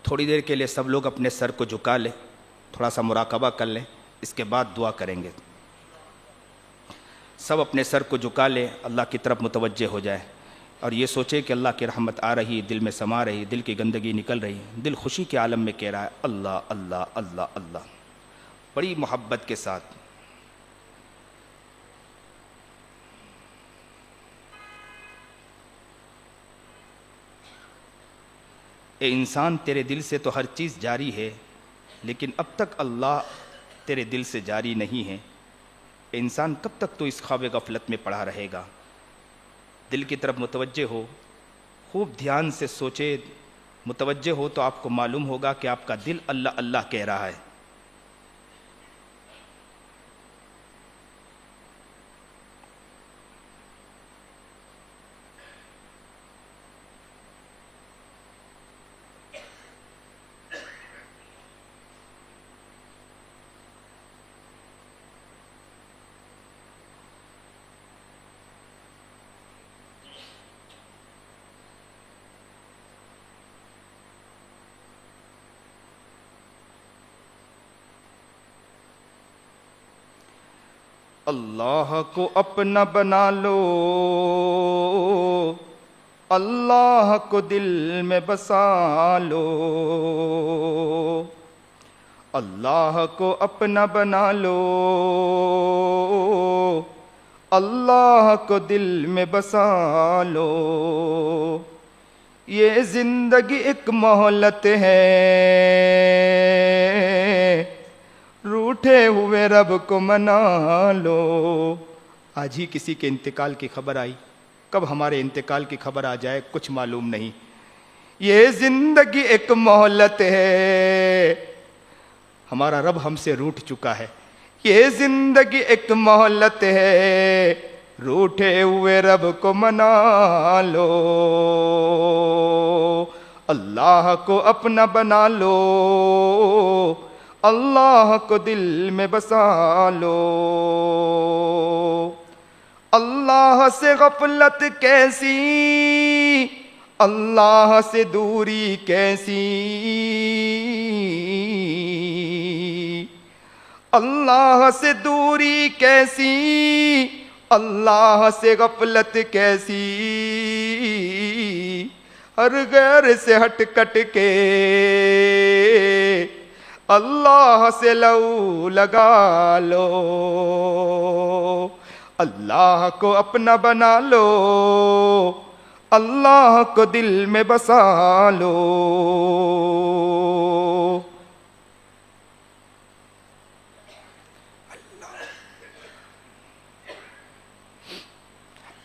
تھوڑی دیر کے لیے سب لوگ اپنے سر کو جھکا لیں، تھوڑا سا مراقبہ کر لیں، اس کے بعد دعا کریں گے۔ سب اپنے سر کو جھکا لیں، اللہ کی طرف متوجہ ہو جائے اور یہ سوچے کہ اللہ کی رحمت آ رہی، دل میں سما رہی، دل کی گندگی نکل رہی، دل خوشی کے عالم میں کہہ رہا ہے اللہ اللہ اللہ اللہ، بڑی محبت کے ساتھ۔ اے انسان، تیرے دل سے تو ہر چیز جاری ہے، لیکن اب تک اللہ تیرے دل سے جاری نہیں ہے۔ اے انسان، کب تک تو اس خواب غفلت میں پڑا رہے گا؟ دل کی طرف متوجہ ہو، خوب دھیان سے سوچے، متوجہ ہو تو آپ کو معلوم ہوگا کہ آپ کا دل اللہ اللہ کہہ رہا ہے۔ اللہ کو اپنا بنا لو، اللہ کو دل میں بسا لو، اللہ کو اپنا بنا لو، اللہ کو دل میں بسا لو۔ یہ زندگی ایک مہلت ہے، روٹھے ہوئے رب کو منا لو۔ آج ہی کسی کے انتقال کی خبر آئی، کب ہمارے انتقال کی خبر آ جائے کچھ معلوم نہیں۔ یہ زندگی ایک مہلت ہے، ہمارا رب ہم سے روٹھ چکا ہے۔ یہ زندگی ایک مہلت ہے، روٹھے ہوئے رب کو منا لو، اللہ کو اپنا بنا لو، اللہ کو دل میں بسا لو۔ اللہ سے غفلت کیسی، اللہ سے دوری کیسی، اللہ سے دوری کیسی، اللہ سے غفلت کیسی، ہر غیر سے ہٹ کٹ کے اللہ سے لو لگا لو، اللہ کو اپنا بنا لو، اللہ کو دل میں بسا لو۔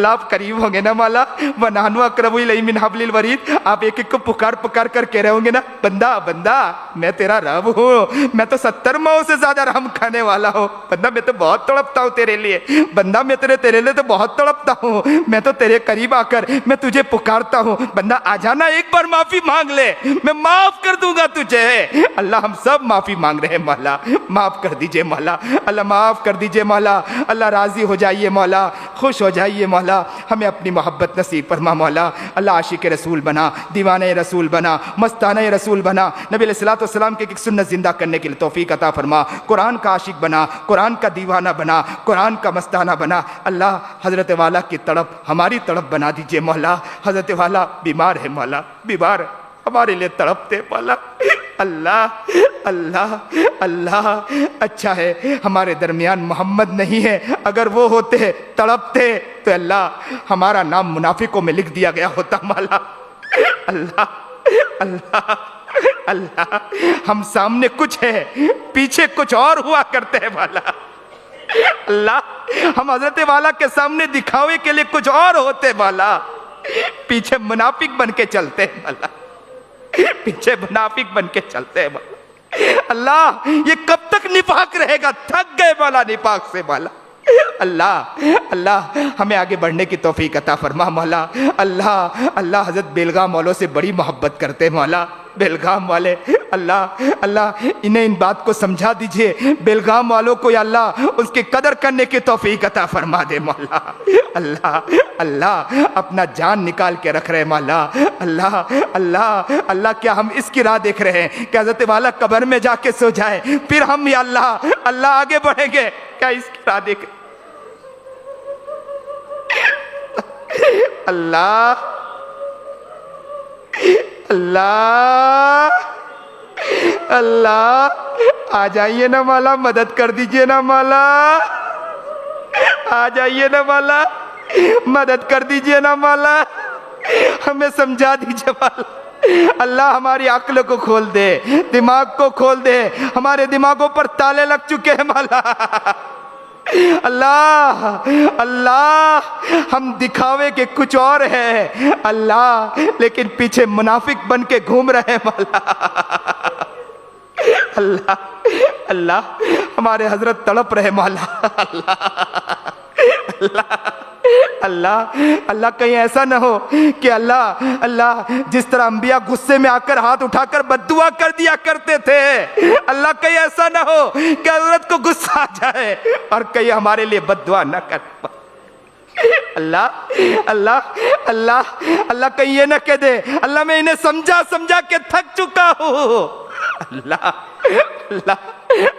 اللہ آپ قریب ہوں گے نا مولا، وَنَحْنُ أَقْرَبُ إِلَيْهِ مِنْ حَبْلِ الْوَرِيدِ، آپ ایک ایک کو پکار پکار کر کہہ رہے ہوں گے نا، بندہ بندہ میں تیرا رب ہوں، میں تو 70 ماؤں سے زیادہ رحم کھانے والا ہوں، بندہ میں تو بہت تڑپتا ہوں تیرے لیے، بندہ میں تیرے لیے تو بہت تڑپتا ہوں، میں تو تیرے قریب آ کر میں تجھے پکارتا ہوں، بندہ آ جانا، ایک بار معافی مانگ لے، میں معاف کر دوں گا تجھے۔ اللہ ہم سب معافی مانگ رہے ہیں مولا، معاف کر دیجئے مولا، اللہ معاف کر دیجئے مولا، اللہ راضی ہو جائیے مولا، خوش ہو جائیے مولا، ہمیں اپنی محبت نصیب فرما مولا، اللہ عاشق رسول بنا، دیوانہ رسول بنا، مستانہ رسول بنا، نبی علیہ الصلوۃ والسلام کی ایک سنت زندہ کرنے کے لیے توفیق عطا فرما، قرآن کا عاشق بنا، قرآن کا دیوانہ بنا، قرآن کا مستانہ بنا، اللہ حضرت والا کی تڑپ ہماری تڑپ بنا دیجئے مولا، حضرت والا بیمار ہے مولا، بیمار ہمارے لیے تڑپتے مولا، اللہ اللہ اللہ، اچھا ہے ہمارے درمیان محمد نہیں ہے، اگر وہ ہوتے تڑپتے تو اللہ ہمارا نام منافقوں میں لکھ دیا گیا ہوتا مولا، اللہ اللہ اللہ، ہم سامنے کچھ ہے پیچھے کچھ اور ہوا کرتے ہیں مولا، اللہ ہم حضرت والا کے سامنے دکھاوے کے لیے کچھ اور ہوتے مولا، پیچھے منافق بن کے چلتے ہیں مولا، پیچھے منافق بن کے چلتے ہیں مولا، اللہ یہ کب تک نفاق رہے گا، تھک گئے مولا نفاق سے مولا، اللہ اللہ ہمیں آگے بڑھنے کی توفیق عطا فرما مولا، اللہ اللہ حضرت بیلگام والوں سے بڑی محبت کرتے مولا، بیلگام والے اللہ اللہ انہیں ان بات کو سمجھا دیجئے، بیلگام والوں کو یا اللہ اس کی قدر کرنے کی توفیق عطا فرما دے مولا، اللہ اللہ اپنا جان نکال کے رکھ رہے مولا، اللہ اللہ اللہ کیا ہم اس کی راہ دیکھ رہے ہیں کہ حضرت والا قبر میں جا کے سو جائے پھر ہم یا اللہ اللہ آگے بڑھیں گے، کیا اس کی راہ دیکھ اللہ اللہ اللہ آ جائیے نا مولا، مدد کر دیجئے نا مولا، آ جائیے نا مولا، مدد کر دیجئے نا مولا، ہمیں سمجھا دیجئے مولا، اللہ ہماری عقل کو کھول دے، دماغ کو کھول دے، ہمارے دماغوں پر تالے لگ چکے ہیں مولا، اللہ اللہ ہم دکھاوے کے کچھ اور ہے اللہ، لیکن پیچھے منافق بن کے گھوم رہے ہیں مولا، اللہ اللہ ہمارے حضرت تڑپ رہے مولا، اللہ اللہ اللہ اللہ کہیں ایسا نہ ہو کہ اللہ اللہ جس طرح انبیاء غصے میں آ کر ہاتھ اٹھا کر بد دعا کر دیا کرتے تھے، اللہ کہیں ایسا نہ ہو کہ حضرت کو غصہ آ جائے اور کہیں ہمارے لیے بد دعا نہ کر، اللہ اللہ اللہ اللہ کہیں یہ نہ کہہ دے اللہ میں انہیں سمجھا کے تھک چکا ہوں، اللہ اللہ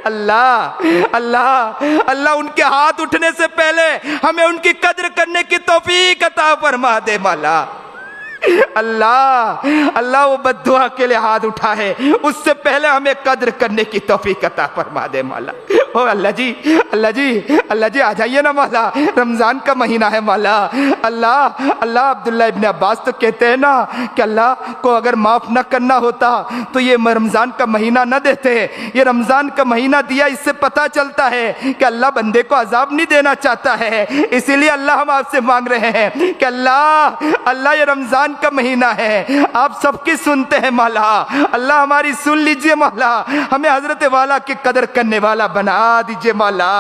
اللہ اللہ اللہ ان کے ہاتھ اٹھنے سے پہلے ہمیں ان کی قدر کرنے کی توفیق عطا فرما دے مولا، اللہ اللہ وہ بد دعا کے لیے ہاتھ اٹھا ہے اس سے پہلے ہمیں قدر کرنے کی توفیق عطا فرما دے مولا، او اللہ جی اللہ جی اللہ جی آ جائیے نا مولا، رمضان کا مہینہ ہے مولا، اللہ اللہ عبداللہ ابن عباس تو کہتے ہیں نا کہ اللہ کو اگر معاف نہ کرنا ہوتا تو یہ رمضان کا مہینہ نہ دیتے، یہ رمضان کا مہینہ دیا، اس سے پتہ چلتا ہے کہ اللہ بندے کو عذاب نہیں دینا چاہتا ہے، اسی لیے اللہ ہم آپ سے مانگ رہے ہیں کہ اللہ اللہ یہ رمضان کا مہینہ ہے، آپ سب کی سنتے ہیں مولا، اللہ ہماری سن لیجئے مولا، ہمیں حضرت والا کی قدر کرنے والا بنا دیجئے مولا،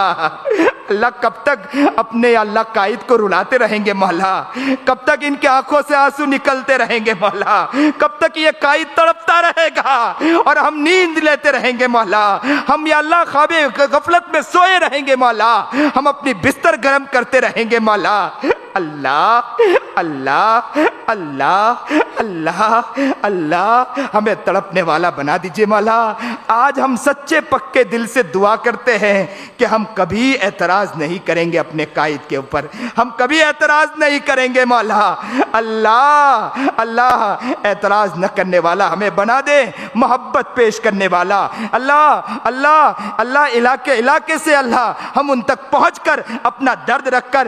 اللہ کب تک اپنے اللہ قائد کو رلاتے رہیں گے مولا، کب تک ان کے آنکھوں سے آنسو نکلتے رہیں گے مولا، کب تک یہ قائد تڑپتا رہے گا اور ہم نیند لیتے رہیں گے مولا، ہم یا اللہ خواب غفلت میں سوئے رہیں گے مولا، ہم اپنی بستر گرم کرتے رہیں گے مولا، اللہ اللہ اللہ اللہ اللہ ہمیں تڑپنے والا بنا دیجئے مولا، آج ہم سچے پکے دل سے دعا کرتے ہیں کہ ہم کبھی اعتراض نہیں کریں گے اپنے قائد کے اوپر، ہم کبھی اعتراض نہیں کریں گے مولا، اللہ اللہ اعتراض نہ کرنے والا ہمیں بنا دے، محبت پیش کرنے والا، اللہ اللہ اللہ علاقے سے اللہ ہم ان تک پہنچ کر اپنا درد رکھ کر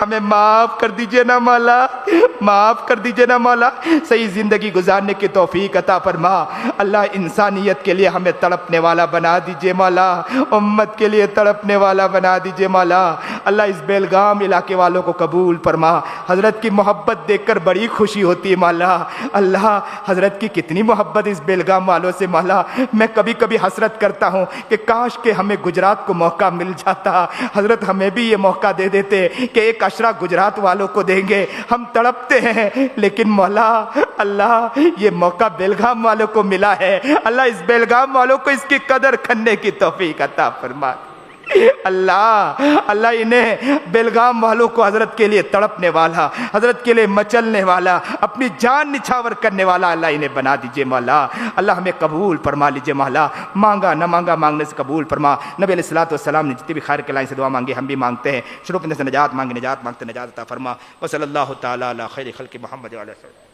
ہمیں معاف کر دیجئے نا مولا، معاف کر دیجئے نا مولا، صحیح زندگی گزارنے کی توفیق عطا فرما۔ اللہ انسانیت کے لیے ہمیں تڑپنے والا بنا دیجئے مولا، امت کے لیے تڑپنے والا بنا دیجئے مولا۔ اللہ اس بیلگام علاقے والوں کو قبول فرما۔ حضرت کی محبت دیکھ کر بڑی خوشی ہوتی ہے مولا۔ اللہ حضرت کی کتنی محبت اس بیلگام والوں سے مولا، میں کبھی کبھی حسرت کرتا ہوں کہ کاش کہ ہمیں گجرات کو موقع مل جاتا، حضرت ہمیں بھی یہ موقع دے دیتے کہ ایک عشرہ گجرات والوں کو دیں گے۔ ہم تڑپتے ہیں لیکن مولا اللہ یہ موقع بیلگام والوں کو ملا ہے، اللہ اس بیلگام والوں کو اس کی قدر کرنے کی توفیق عطا فرما۔ اللہ اللہ انہیں بیلگام والوں کو حضرت کے لیے تڑپنے والا، حضرت کے لیے مچلنے والا، اپنی جان نچھاور کرنے والا اللہ انہیں بنا دیجئے مولا۔ اللہ ہمیں قبول فرما لیجئے مولا، مانگا نہ مانگا مانگنے سے قبول فرما۔ نبی علیہ الصلوۃ والسلام نے جتنی بھی خیر کے لائن سے دعا مانگی ہم بھی مانگتے ہیں، شروع کرنے سے نجات مانگے، نجات مانگتے نجات عطا فرما۔ وصلی اللہ تعالی علی خیر خلق محمد وعلی آلہ وصحبہ۔